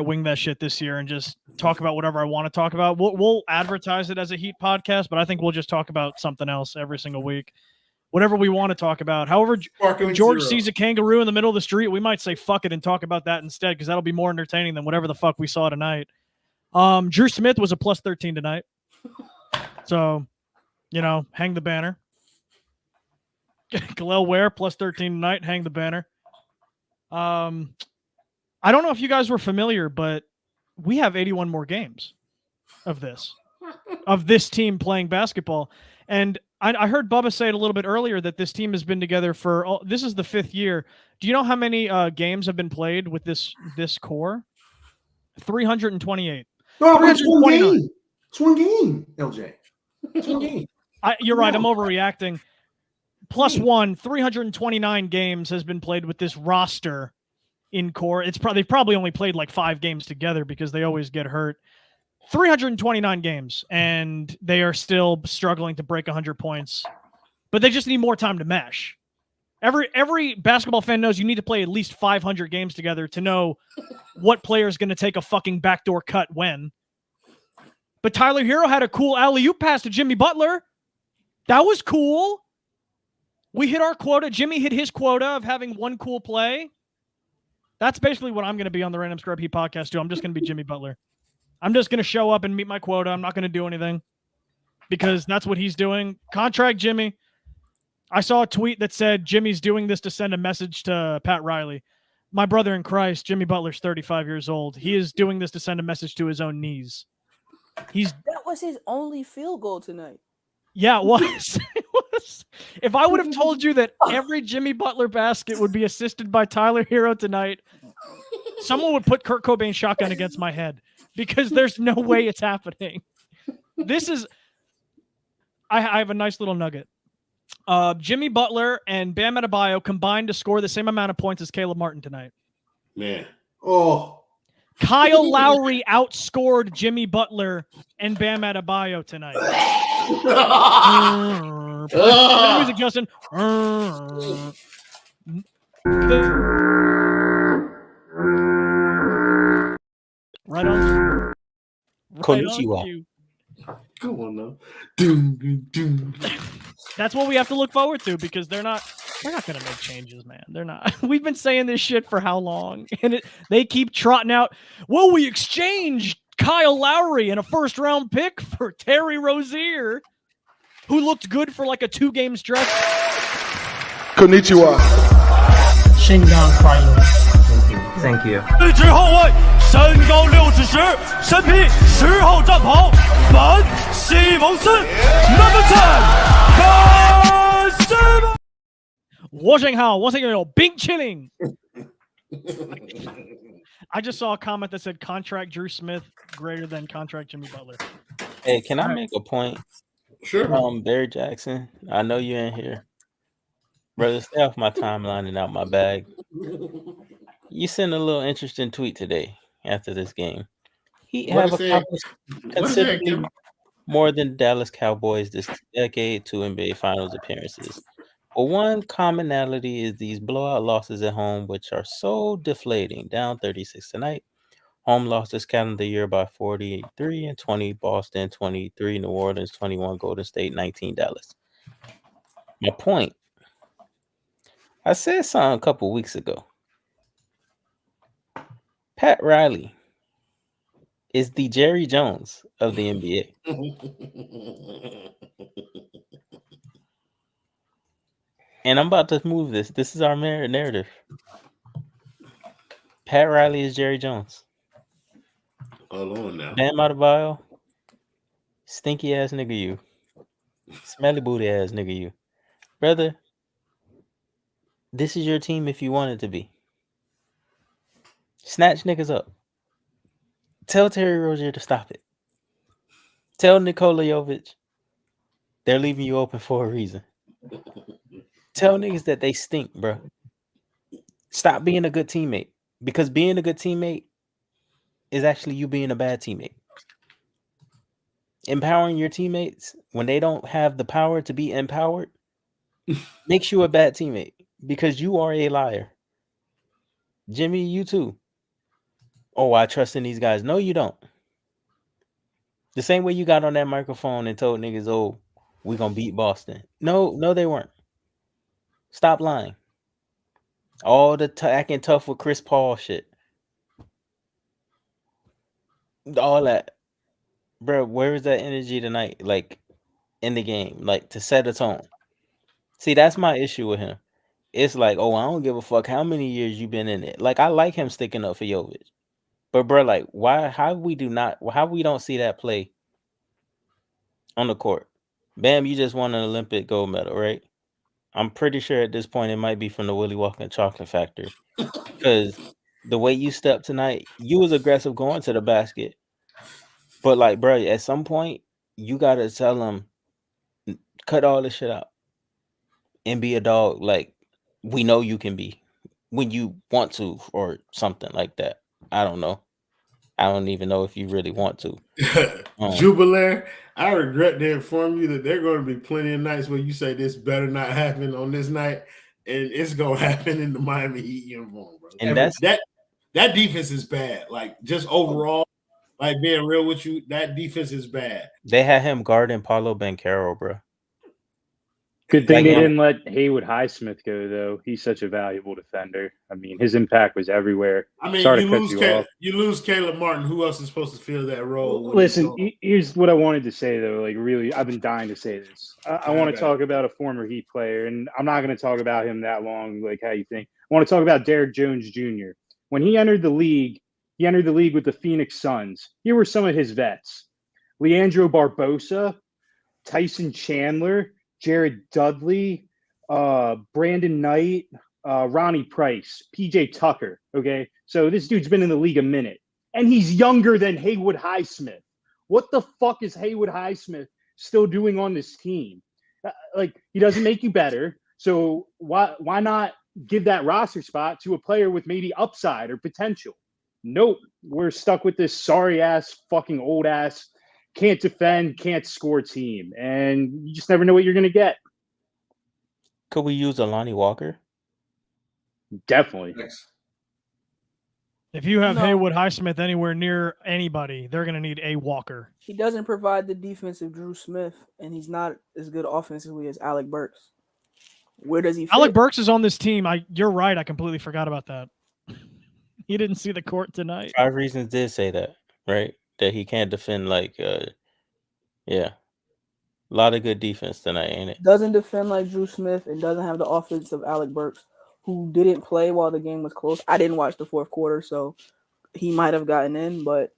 wing that shit this year and just talk about whatever I want to talk about. We'll advertise it as a Heat podcast, but I think we'll just talk about something else every single week. Whatever we want to talk about. However, George sees a kangaroo in the middle of the street, we might say fuck it and talk about that instead because that'll be more entertaining than whatever the fuck we saw tonight. Drew Smith was a +13 tonight. So, hang the banner. Galel Ware +13 tonight, hang the banner. I don't know if you guys were familiar, but we have 81 more games of this team playing basketball. And I heard Bubba say it a little bit earlier that this team has been together for this is the 5th year. Do you know how many games have been played with this core? 328. No, but it's one 329. game. It's one game, LJ. It's one game. You're right. I'm overreacting. Plus one, 329 games has been played with this roster in core. They've probably only played like 5 games together because they always get hurt. 329 games, and they are still struggling to break 100 points. But they just need more time to mesh. Every basketball fan knows you need to play at least 500 games together to know what player is going to take a fucking backdoor cut when. But Tyler Herro had a cool alley-oop pass to Jimmy Butler. That was cool. We hit our quota. Jimmy hit his quota of having one cool play. That's basically what I'm going to be on the Random Scrub Heap podcast too. I'm just going to be Jimmy Butler. I'm just going to show up and meet my quota. I'm not going to do anything because that's what he's doing. Contract Jimmy. I saw a tweet that said Jimmy's doing this to send a message to Pat Riley. My brother in Christ, Jimmy Butler's 35 years old. He is doing this to send a message to his own knees. That was his only field goal tonight. Yeah, it was. It was. If I would have told you that every Jimmy Butler basket would be assisted by Tyler Herro tonight, someone would put Kurt Cobain's shotgun against my head because there's no way it's happening. This is. I have a nice little nugget. Jimmy Butler and Bam Adebayo combined to score the same amount of points as Caleb Martin tonight. Man. Oh. Kyle Lowry outscored Jimmy Butler and Bam Adebayo tonight. Music, Justin. Right on. Konnichiwa. Come on now. That's what we have to look forward to because they're not going to make changes, man. They're not. We've been saying this shit for how long? And they keep trotting out, well, we exchanged Kyle Lowry and a first-round pick for Terry Rozier, who looked good for like a 2-game stretch. Konnichiwa. Shingang Finals. Thank you. 一支后卫，身高6尺10，身披10号战袍，本西蒙斯 ，Number 10，本西蒙。我想好，我想有冰淇淋。I just saw a comment that said contract Drew Smith greater than contract Jimmy Butler. Hey, can I make a point? Sure. Barry Jackson, I know you're in here. Brother, stay off my timeline and out my bag. You sent a little interesting tweet today after this game. He What have is accomplished considerably more than Dallas Cowboys this decade, 2 NBA Finals appearances. But one commonality is these blowout losses at home, which are so deflating. Down 36 tonight. Home lost this calendar year by 43 and 20. Boston 23, New Orleans 21, Golden State 19, Dallas. My point. I said something a couple weeks ago. Pat Riley is the Jerry Jones of the NBA. And I'm about to move this. This is our narrative. Pat Riley is Jerry Jones. Hold on now. Bam Adebayo, stinky ass nigga you. Smelly booty ass nigga you. Brother, this is your team if you want it to be. Snatch niggas up. Tell Terry Rozier to stop it. Tell Nikola Jovic they're leaving you open for a reason. Tell niggas that they stink, bro. Stop being a good teammate. Because being a good teammate is actually you being a bad teammate. Empowering your teammates when they don't have the power to be empowered makes you a bad teammate because you are a liar. Jimmy, you too. Oh, I trust in these guys. No, you don't. The same way you got on that microphone and told niggas, oh, we're going to beat Boston. No, they weren't. Stop lying. All the acting tough with Chris Paul shit. All that. Bro, where is that energy tonight? Like, in the game. Like, to set a tone. See, that's my issue with him. It's like, oh, I don't give a fuck how many years you been in it. Like, I like him sticking up for Jovic. But, bro, like, how we don't see that play on the court? Bam, you just won an Olympic gold medal, right? I'm pretty sure at this point it might be from the Willy Wonka chocolate factory. Because the way you stepped tonight, you was aggressive going to the basket. But like, bro, at some point, you gotta tell him, cut all this shit out and be a dog. Like we know you can be when you want to, or something like that. I don't know. I don't even know if you really want to. Jubilaire, I regret to inform you that there are going to be plenty of nights where you say this better not happen on this night, and it's going to happen in the Miami Heat uniform, bro. And that defense is bad. Like, just overall, like being real with you, that defense is bad. They had him guarding Paolo Banchero, bro. Good thing they didn't let Haywood Highsmith go, though. He's such a valuable defender. I mean, his impact was everywhere. I mean, Sorry you lose Caleb Martin. Who else is supposed to fill that role? Listen, here's what I wanted to say, though. Like, really, I've been dying to say this. I want to talk about a former Heat player, and I'm not going to talk about him that long, like how you think. I want to talk about Derrick Jones Jr. When he entered the league with the Phoenix Suns. Here were some of his vets: Leandro Barbosa, Tyson Chandler, Jared Dudley, Brandon Knight, Ronnie Price, PJ Tucker. Okay, so this dude's been in the league a minute, and he's younger than Haywood Highsmith. What the fuck is Haywood Highsmith still doing on this team? Like, he doesn't make you better, so why not give that roster spot to a player with maybe upside or potential? Nope, we're stuck with this sorry ass, fucking old ass, can't defend, can't score team, and you just never know what you're going to get. Could we use Alani Walker? Definitely. If you have Haywood Highsmith anywhere near anybody, they're going to need a Walker. He doesn't provide the defensive Drew Smith, and he's not as good offensively as Alec Burks. Where does he fit? Alec Burks is on this team. You're right. I completely forgot about that. He didn't see the court tonight. 5 Reasons did say that, right? That he can't defend yeah. A lot of good defense tonight, ain't it? Doesn't defend like Drew Smith and doesn't have the offense of Alec Burks, who didn't play while the game was close. I didn't watch the fourth quarter, so he might have gotten in, but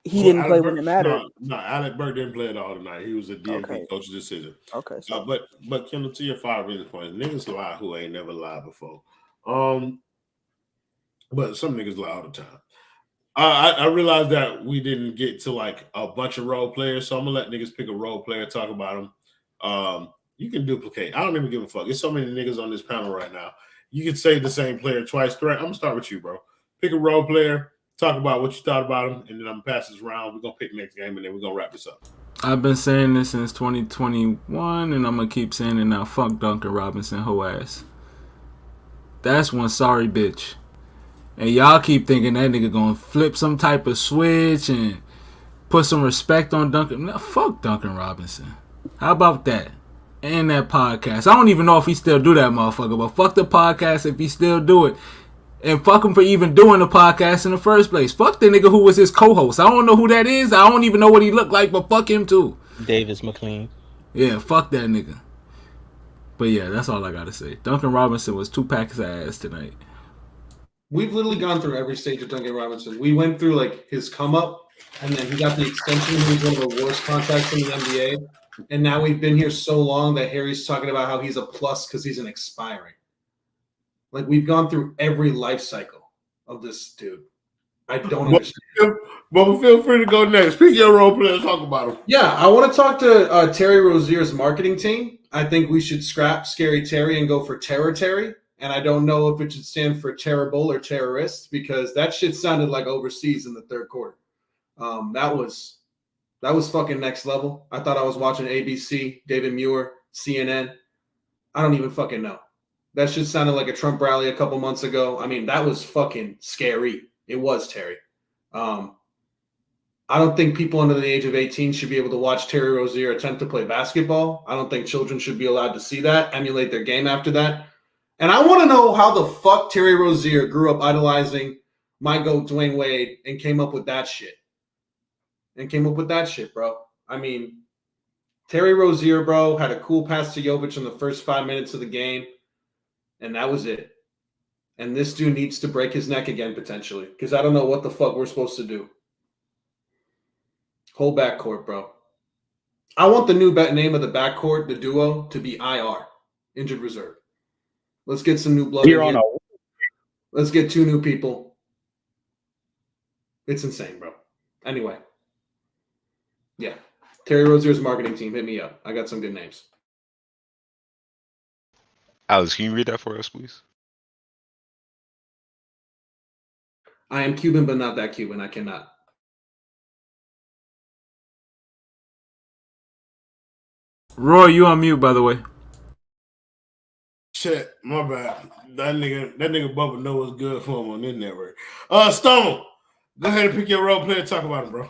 he didn't play when it mattered. No, Alec Burks didn't play at all tonight. He was a DNP coach's decision. Okay. So. But Kendall, to your 5 reasons points, niggas lie who ain't never lied before. But some niggas lie all the time. I realized that we didn't get to like a bunch of role players, so I'm gonna let niggas pick a role player, talk about them. You can duplicate. I don't even give a fuck. There's so many niggas on this panel right now. You can say the same player twice. Correct? I'm gonna start with you, bro. Pick a role player, talk about what you thought about him, and then I'm gonna pass this round. We're gonna pick next game, and then we're gonna wrap this up. I've been saying this since 2021, and I'm gonna keep saying it now. Fuck Duncan Robinson, hoe ass. That's one sorry bitch. And y'all keep thinking that nigga gonna flip some type of switch and put some respect on Duncan. No, fuck Duncan Robinson. How about that? And that podcast. I don't even know if he still do that, motherfucker. But fuck the podcast if he still do it. And fuck him for even doing the podcast in the first place. Fuck the nigga who was his co-host. I don't know who that is. I don't even know what he looked like, but fuck him too. Davis McLean. Yeah, fuck that nigga. But yeah, that's all I gotta say. Duncan Robinson was 2 packs of ass tonight. We've literally gone through every stage of Duncan Robinson. We went through like his come up, and then he got the extension. He was one of the worst contracts in the NBA. And now we've been here so long that Harry's talking about how he's a plus because he's an expiring. Like, we've gone through every life cycle of this dude. I don't understand. But feel free to go next. Pick your role player and talk about him. Yeah, I want to talk to Terry Rozier's marketing team. I think we should scrap Scary Terry and go for Terror Terry. And I don't know if it should stand for terrible or terrorist, because that shit sounded like overseas in the third quarter. That was fucking next level. I thought I was watching ABC, David Muir, CNN. I don't even fucking know. That shit sounded like a Trump rally a couple months ago. I mean, that was fucking scary. It was, Terry. I don't think people under the age of 18 should be able to watch Terry Rozier attempt to play basketball. I don't think children should be allowed to see that, emulate their game after that. And I want to know how the fuck Terry Rozier grew up idolizing my GOAT Dwayne Wade and came up with that shit. Bro. I mean, Terry Rozier, bro, had a cool pass to Jovic in the first 5 minutes of the game, and that was it. And this dude needs to break his neck again, potentially, because I don't know what the fuck we're supposed to do. Whole backcourt, bro. I want the new name of the backcourt, the duo, to be IR, Injured Reserve. Let's get some new blood. Let's get 2 new people. It's insane, bro. Anyway. Yeah. Terry Rozier's marketing team, hit me up. I got some good names. Alex, can you read that for us, please? I am Cuban, but not that Cuban. I cannot. Roy, you on mute, by the way. Shit, my bad. That nigga Bubba know what's good for him on this network. Stone, go ahead and pick your role player and talk about him, bro.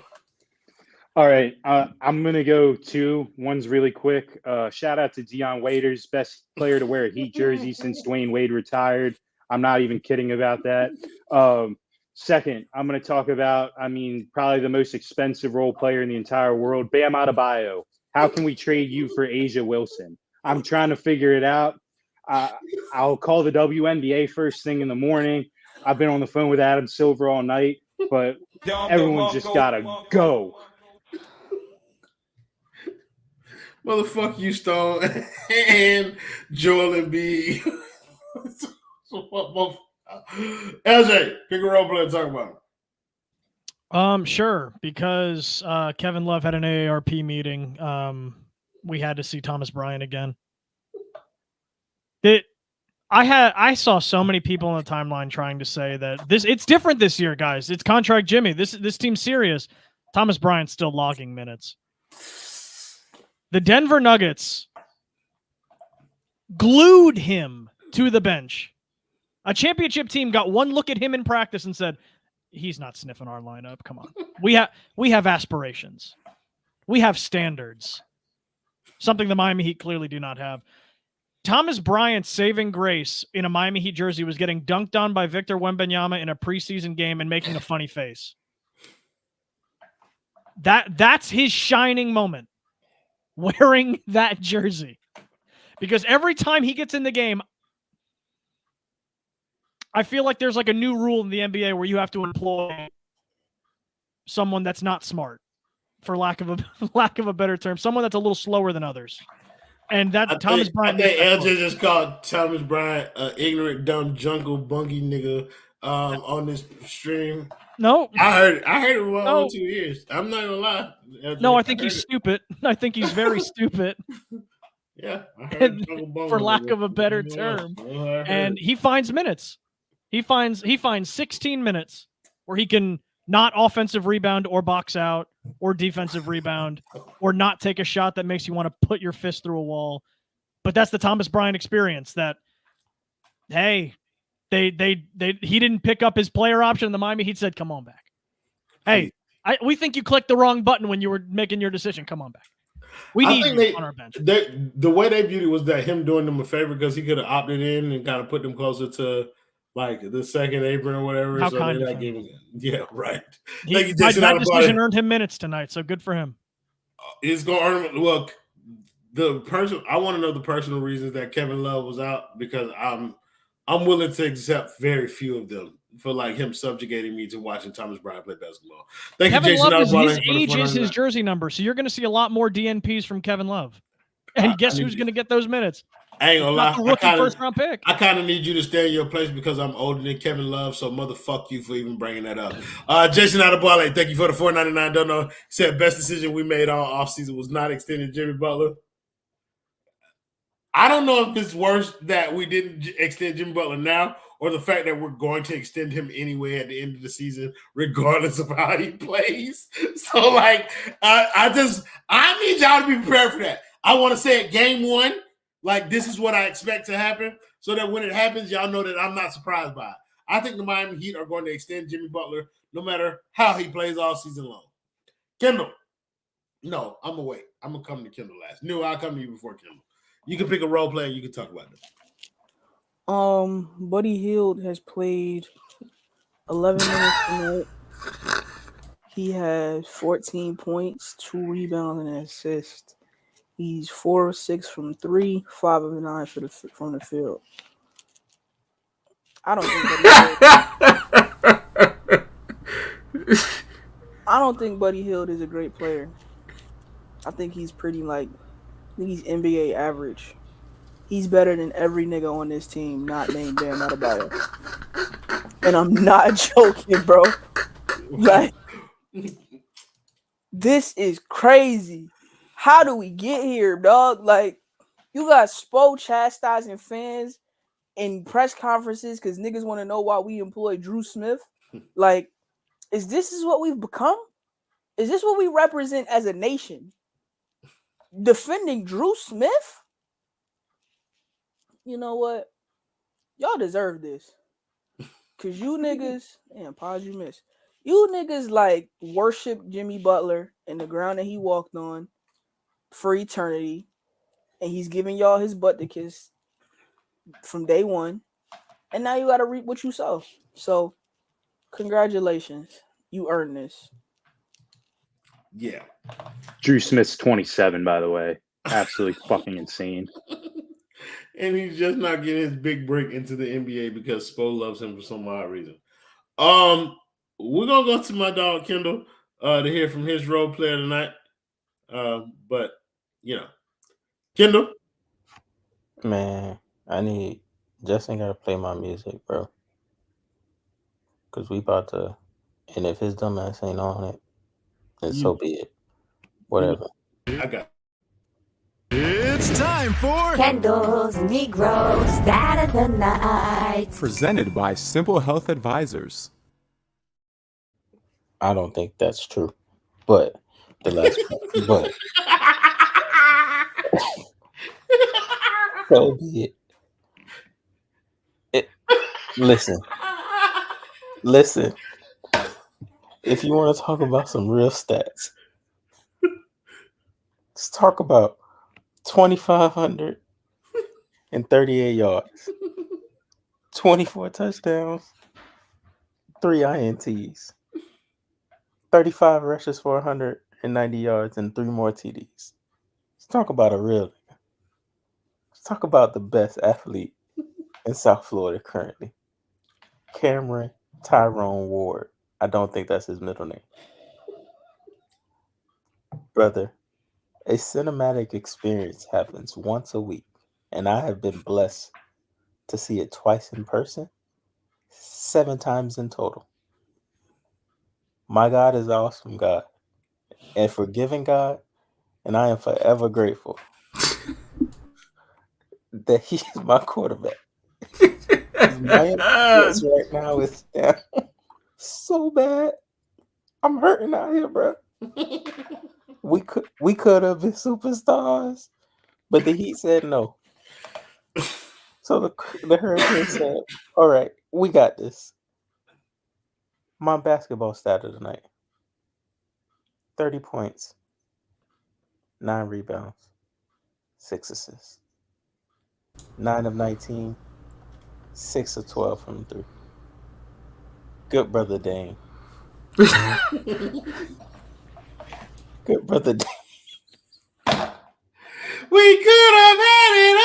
All right, I'm gonna go two. One's really quick. Shout out to Dion Waiters, best player to wear a Heat jersey since Dwayne Wade retired. I'm not even kidding about that. Second, I'm gonna talk about, probably the most expensive role player in the entire world, Bam Adebayo. How can we trade you for Asia Wilson? I'm trying to figure it out. I'll call the WNBA first thing in the morning. I've been on the phone with Adam Silver all night, but everyone just gotta go. Motherfucker, you Stone and Joel Embiid. LJ, pick a role player and talk about him. Sure, because Kevin Love had an AARP meeting. We had to see Thomas Bryant again. I saw so many people on the timeline trying to say that it's different this year, guys. It's contract Jimmy. This team's serious. Thomas Bryant's still logging minutes. The Denver Nuggets glued him to the bench. A championship team got one look at him in practice and said, he's not sniffing our lineup. Come on. We have aspirations. We have standards. Something the Miami Heat clearly do not have. Thomas Bryant's saving grace in a Miami Heat jersey was getting dunked on by Victor Wembanyama in a preseason game and making a funny face. That's his shining moment, wearing that jersey. Because every time he gets in the game, I feel like there's like a new rule in the NBA where you have to employ someone that's not smart, for lack of a better term, someone that's a little slower than others. And Thomas Bryant. I think LJ just called Thomas Bryant an ignorant, dumb, jungle, bungy nigga on this stream. No, I heard it for 2 years. I'm not gonna lie. LJ, no, I think he's stupid. I think he's very stupid. Yeah, I heard for lack of a better term. And he finds minutes. He finds 16 minutes where he can not offensive rebound or box out or defensive rebound or not take a shot that makes you want to put your fist through a wall. But that's the Thomas Bryant experience that, hey, he didn't pick up his player option. The Miami Heat said, come on back. Hey, we think you clicked the wrong button when you were making your decision. Come on back. We need you on our bench. The way they viewed it was that him doing them a favor because he could have opted in and kind of put them closer to like the second apron or whatever. How so kind of him. Yeah, right. That decision earned him minutes tonight, so good for him. It's going to earn him. Well, I want to know the personal reasons that Kevin Love was out because I'm willing to accept very few of them for like him subjugating me to watching Thomas Bryant play basketball. Kevin Love his age is his jersey number, so you're going to see a lot more DNPs from Kevin Love. And guess who's going to get those minutes? I ain't gonna lie. Rookie first round pick. I kind of need you to stay in your place because I'm older than Kevin Love, so motherfuck you for even bringing that up. Jason Adebayo, thank you for the $4.99. Don't know. Said best decision we made all offseason was not extending Jimmy Butler. I don't know if it's worse that we didn't extend Jimmy Butler now or the fact that we're going to extend him anyway at the end of the season, regardless of how he plays. So, like, I need y'all to be prepared for that. I want to say it game one. Like, this is what I expect to happen so that when it happens, y'all know that I'm not surprised by it. I think the Miami Heat are going to extend Jimmy Butler no matter how he plays all season long. Kendall. No, I'm going to wait. I'm going to come to Kendall last. No, I'll come to you before Kendall. You can pick a role player and you can talk about it. Buddy Hield has played 11 minutes tonight. He has 14 points, 2 rebounds, and an assist. He's 4 of 6 from 3, 5 of 9 from the field. I don't think Buddy Hield is a great player. I think he's he's NBA average. He's better than every nigga on this team not named Bam Adebayo. And I'm not joking, bro. Like, this is crazy. How do we get here, dog? Like, you got Spo chastising fans in press conferences because niggas want to know why we employ Drew Smith. Like, is what we've become? Is this what we represent as a nation? Defending Drew Smith? You know what? Y'all deserve this. Cause you niggas, man, pause you miss. You niggas like worship Jimmy Butler and the ground that he walked on for eternity. And he's giving y'all his butt to kiss from day one. And now you gotta reap what you sow. So congratulations. You earned this. Yeah. Drew Smith's 27, by the way. Absolutely fucking insane. And he's just not getting his big break into the NBA because Spo loves him for some odd reason. We're gonna go to my dog Kendall to hear from his role player tonight. But you know, Kendall. Man, Justin gotta play my music, bro. Cause we about to, and if his dumb ass ain't on it, then so be it. Whatever. I got. It's time for Kendall's Negro Stat of the Night. Presented by Simple Health Advisors. I don't think that's true, but the last but so be it. Listen. If you want to talk about some real stats, let's talk about 2,538 yards, 24 touchdowns, 3 INTs, 35 rushes for 190 yards, and 3 more TDs. Let's talk about a real nigga. Let's talk about the best athlete in South Florida currently. Cameron Tyrone Ward. I don't think that's his middle name. Brother, a cinematic experience happens once a week, and I have been blessed to see it twice in person, 7 times in total. My God is awesome, God, and forgiving God, and I am forever grateful that He is my quarterback. My influence right now is down so bad. I'm hurting out here, bro. We could have been superstars, but the Heat said no. So the Hurricanes said, "All right, we got this." My basketball stat of the night: 30 points, 9 rebounds, 6 assists, 9 of 19, 6 of 12 from 3. Good brother Dame. Good brother Dame. We could have had it all.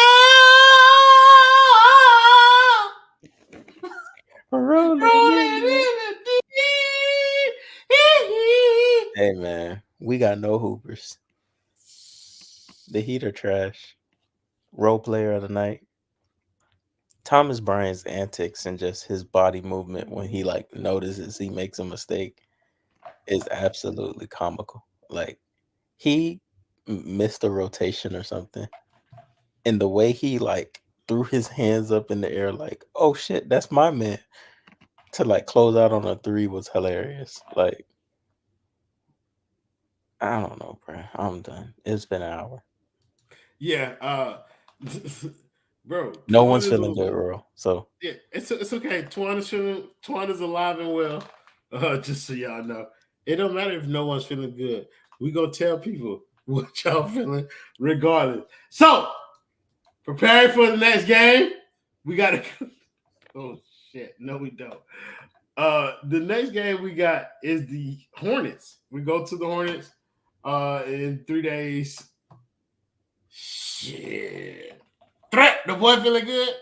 Rolling Hey man, we got no hoopers. The Heat are trash. Role player of the night: Thomas Bryant's antics and just his body movement when he notices he makes a mistake is absolutely comical. Like, he missed a rotation or something, and the way he threw his hands up in the air like, "Oh shit, that's my man," to close out on a 3 was hilarious. Like, I don't know, bro. I'm done. It's been an hour. Yeah, bro. No one's feeling good, Earl. So yeah, it's okay. Twan is alive and well. Just so y'all know, it don't matter if no one's feeling good. We gonna tell people what y'all feeling regardless. So, preparing for the next game, we gotta. Oh shit! No, we don't. The next game we got is the Hornets. We go to the Hornets in 3 days. Shit. Threat, the boy feeling good?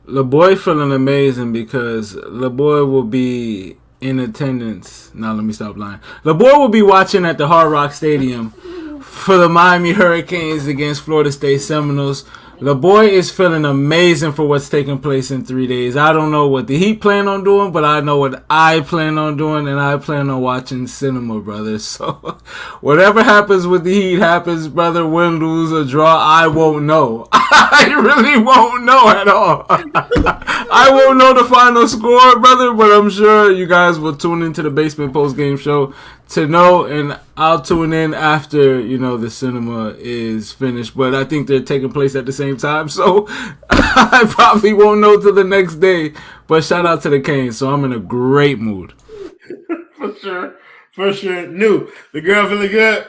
LeBoy feeling amazing because LeBoy will be in attendance. Now let me stop lying. LeBoy will be watching at the Hard Rock Stadium for the Miami Hurricanes against Florida State Seminoles. The boy is feeling amazing for what's taking place in 3 days. I don't know what the Heat plan on doing, but I know what I plan on doing, and I plan on watching cinema, brother. So whatever happens with the Heat happens, brother. Win, lose, or draw, I won't know. I really won't know at all. I won't know the final score, brother, but I'm sure you guys will tune into the Basement Post Game Show to know, and I'll tune in after, the cinema is finished. But I think they're taking place at the same time, so I probably won't know till the next day. But shout out to the Canes, so I'm in a great mood. For sure. New. The girl feeling good?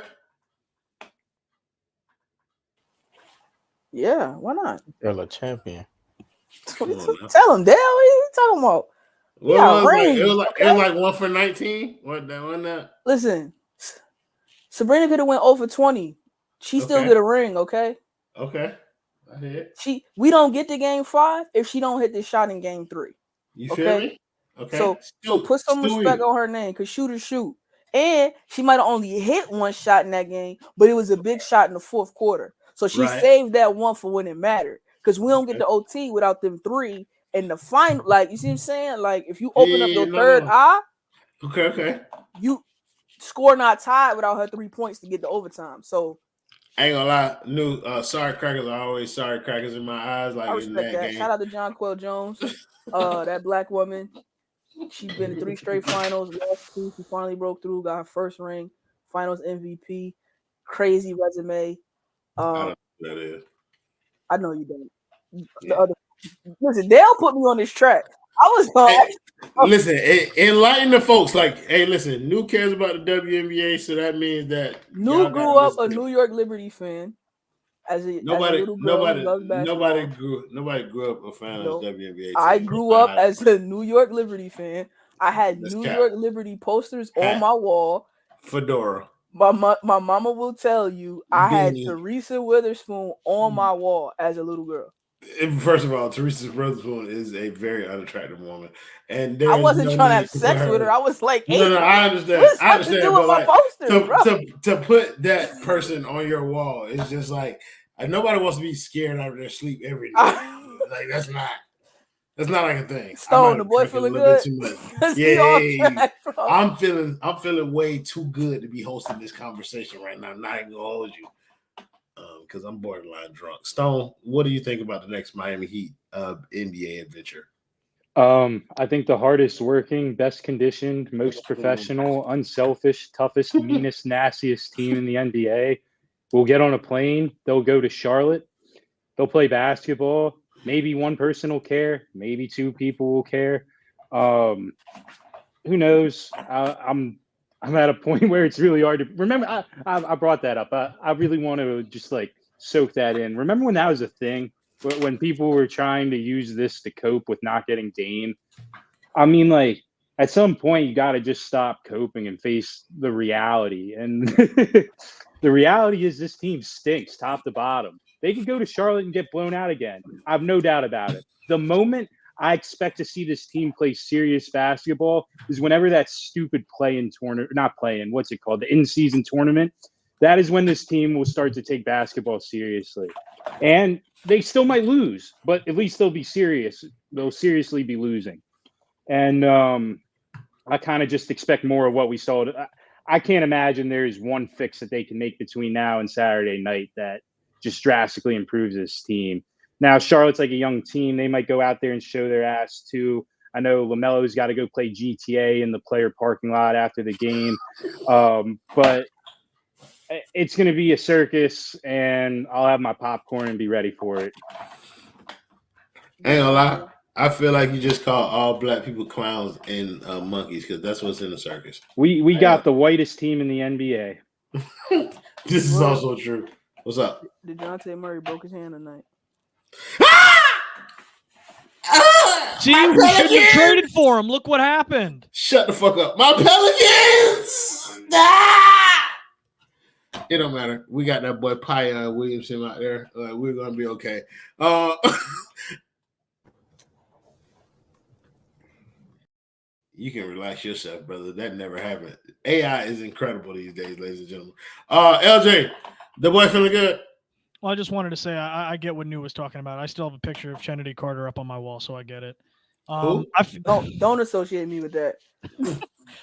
Yeah, why not? Girl, a champion. Tell him, Dale. What are you talking about? It was like 1 for 19. What that? Listen, Sabrina could have went 0 for 20. She still get a ring, okay? Okay. I hear it. We don't get to game 5 if she don't hit this shot in game 3. You feel me? Okay. So put some respect on her name, because shoot. And she might have only hit one shot in that game, but it was a big shot in the fourth quarter. So she saved that one for when it mattered. Because we don't get the OT without them 3 in the final. Like, you see what I'm saying? Like, if you open up your third eye, okay, you score not tied without her 3 points to get the overtime. So I ain't gonna lie, New sorry crackers are always sorry crackers in my eyes. Like, I respect that. Game. Shout out to John Quell Jones, that black woman. She's been in 3 straight finals. Last 2, she finally broke through, got her first ring, finals MVP. Crazy resume. I don't know who that is. I know you don't. Listen, Dale put me on this track. I was listen, enlighten the folks. Like, hey, listen, New cares about the WNBA, so that means that New grew up a New York Liberty fan. Nobody grew up a fan of the WNBA team. I grew up as a New York Liberty fan. I had New York Liberty posters on my wall. Fedora. My mama will tell you I had Teresa Witherspoon on my wall as a little girl. First of all, Teresa Witherspoon is a very unattractive woman, and I wasn't trying to have sex with her. I was like, hey, no, I understand. What's I understand. to do with my posters, to put that person on your wall is just like nobody wants to be scared out of their sleep every night. Like that's not like a thing. Stone, the boy feeling good. Yeah, I'm feeling way too good to be hosting this conversation right now. I'm not even gonna hold you. Because I'm borderline drunk. Stone, what do you think about the next Miami Heat NBA adventure? I think the hardest working, best conditioned, most professional, unselfish, toughest, meanest, nastiest team in the NBA will get on a plane. They'll go to Charlotte. They'll play basketball. Maybe one person will care. Maybe 2 people will care. Who knows? I'm at a point where it's really hard to remember. I brought that up. I really want to just soak that in. Remember when that was a thing? When people were trying to use this to cope with not getting Dame? I mean, at some point you got to just stop coping and face the reality. And the reality is this team stinks top to bottom. They could go to Charlotte and get blown out again. I have no doubt about it. The moment I expect to see this team play serious basketball is whenever that stupid the in-season tournament, that is when this team will start to take basketball seriously. And they still might lose, but at least they'll be serious. They'll seriously be losing. And I kind of just expect more of what we saw. I can't imagine there is one fix that they can make between now and Saturday night that just drastically improves this team. Now, Charlotte's like a young team. They might go out there and show their ass, too. I know LaMelo's got to go play GTA in the player parking lot after the game. But it's going to be a circus, and I'll have my popcorn and be ready for it. Ain't gonna lie. I feel like you just call all black people clowns and monkeys because that's what's in the circus. We got the whitest team in the NBA. This is also true. What's up? DeJounte Murray broke his hand tonight. See, we should have traded for him. Look what happened. Shut the fuck up. My Pelicans! It don't matter. We got that boy Pyon Williamson out there. We're going to be okay. You can relax yourself, brother. That never happened. AI is incredible these days, ladies and gentlemen. LJ, the boy feeling good? Well, I just wanted to say I get what New was talking about. I still have a picture of Kennedy Carter up on my wall, so I get it. Don't associate me with that.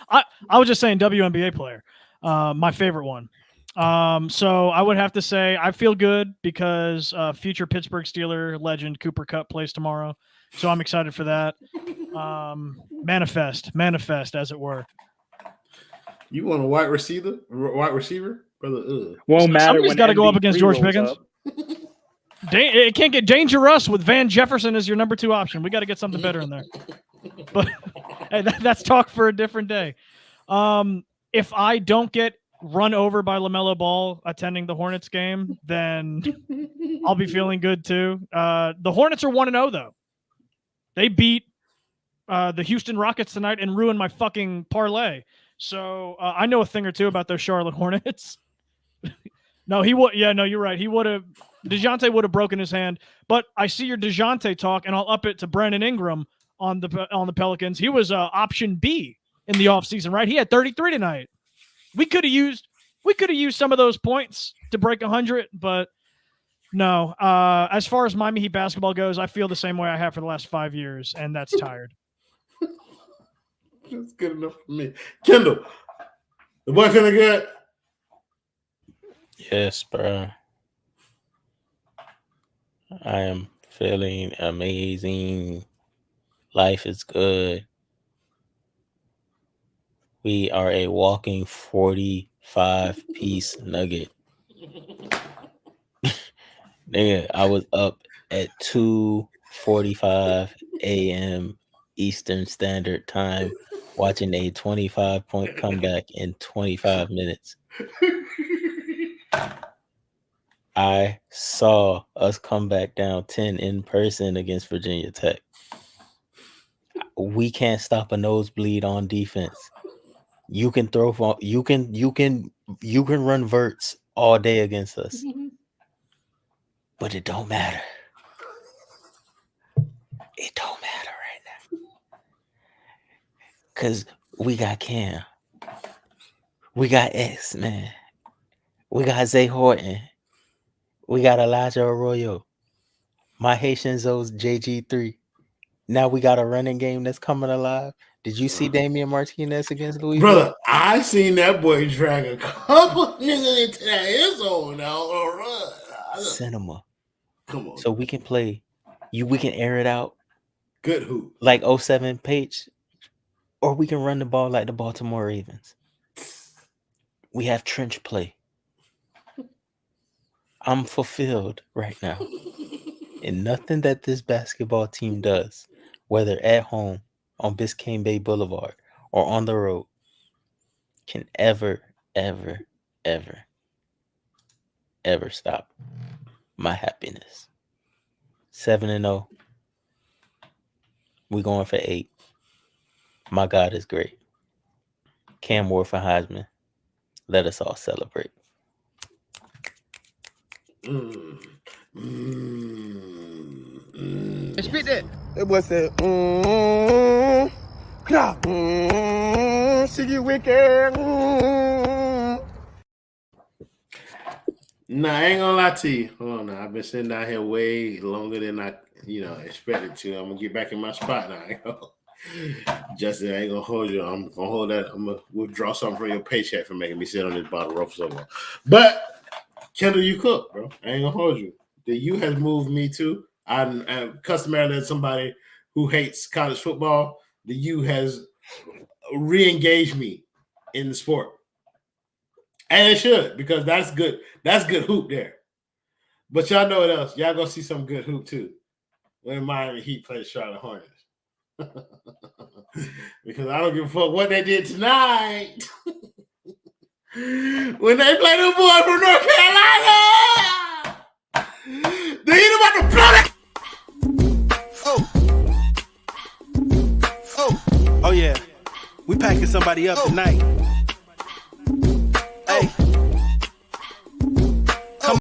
I was just saying WNBA player, my favorite one. So I would have to say I feel good because future Pittsburgh Steeler legend Cooper Kupp plays tomorrow. So I'm excited for that. Manifest, as it were. You want a wide receiver, brother? Won't matter. Somebody's got to go up against George Pickens. It can't get dangerous with Van Jefferson as your number 2 option. We got to get something better in there. But hey, that's talk for a different day. If I don't get run over by LaMelo Ball attending the Hornets game, then I'll be feeling good too. The Hornets are 1-0 though. They beat the Houston Rockets tonight and ruined my fucking parlay. So I know a thing or two about those Charlotte Hornets. No, he would. Yeah, no, you're right. He would have. DeJounte would have broken his hand. But I see your DeJounte talk, and I'll up it to Brandon Ingram on the Pelicans. He was option B in the offseason, right? He had 33 tonight. We could have used some of those points to break 100, but no. As far as Miami Heat basketball goes, I feel the same way I have for the last 5 years, and that's tired. That's good enough for me. Kendall, the boy feeling good? Yes, bro. I am feeling amazing. Life is good. We are a walking 45-piece nugget. Nigga, I was up at 2:45 a.m. Eastern Standard Time watching a 25-point comeback in 25 minutes. I saw us come back down 10 in person against Virginia Tech. We can't stop a nosebleed on defense. You can throw, you can run verts all day against us, but it don't matter. It don't matter right now, cause we got Cam, we got X Man, we got Zay Horton, we got Elijah Arroyo, my Haitian Zoe's JG3. Now we got a running game that's coming alive. Did you see Damian Martinez against Louisville? Brother, I seen that boy drag a couple niggas into that end zone now or run. Cinema. Come on. So we can play. We can air it out. Good hoop. Like 07 Page. Or we can run the ball like the Baltimore Ravens. We have trench play. I'm fulfilled right now. And nothing that this basketball team does, whether at home, on Biscayne Bay Boulevard, or on the road, can ever stop my happiness. 7-0. We going for 8. My God is great. Cam Ward for Heisman. Let us all celebrate. Spit that. That boy said, see you wicked. Nah, I ain't gonna lie to you. Hold on now. I've been sitting down here way longer than I, expected to. I'm gonna get back in my spot now. Justin, I ain't gonna hold you. I'm gonna hold that. I'm gonna withdraw something from your paycheck for making me sit on this bottle rope so long. But Kendall, you cook, bro. I ain't gonna hold you. The U has moved me too. I'm customarily as somebody who hates college football. The U has re-engaged me in the sport. And it should, because that's good. That's good hoop there. But y'all know what else? Y'all gonna see some good hoop too when Miami Heat play the Charlotte Hornets. Because I don't give a fuck what they did tonight. When they play the boy from North Carolina, they ain't about to blow that. Oh yeah. We packing somebody up tonight.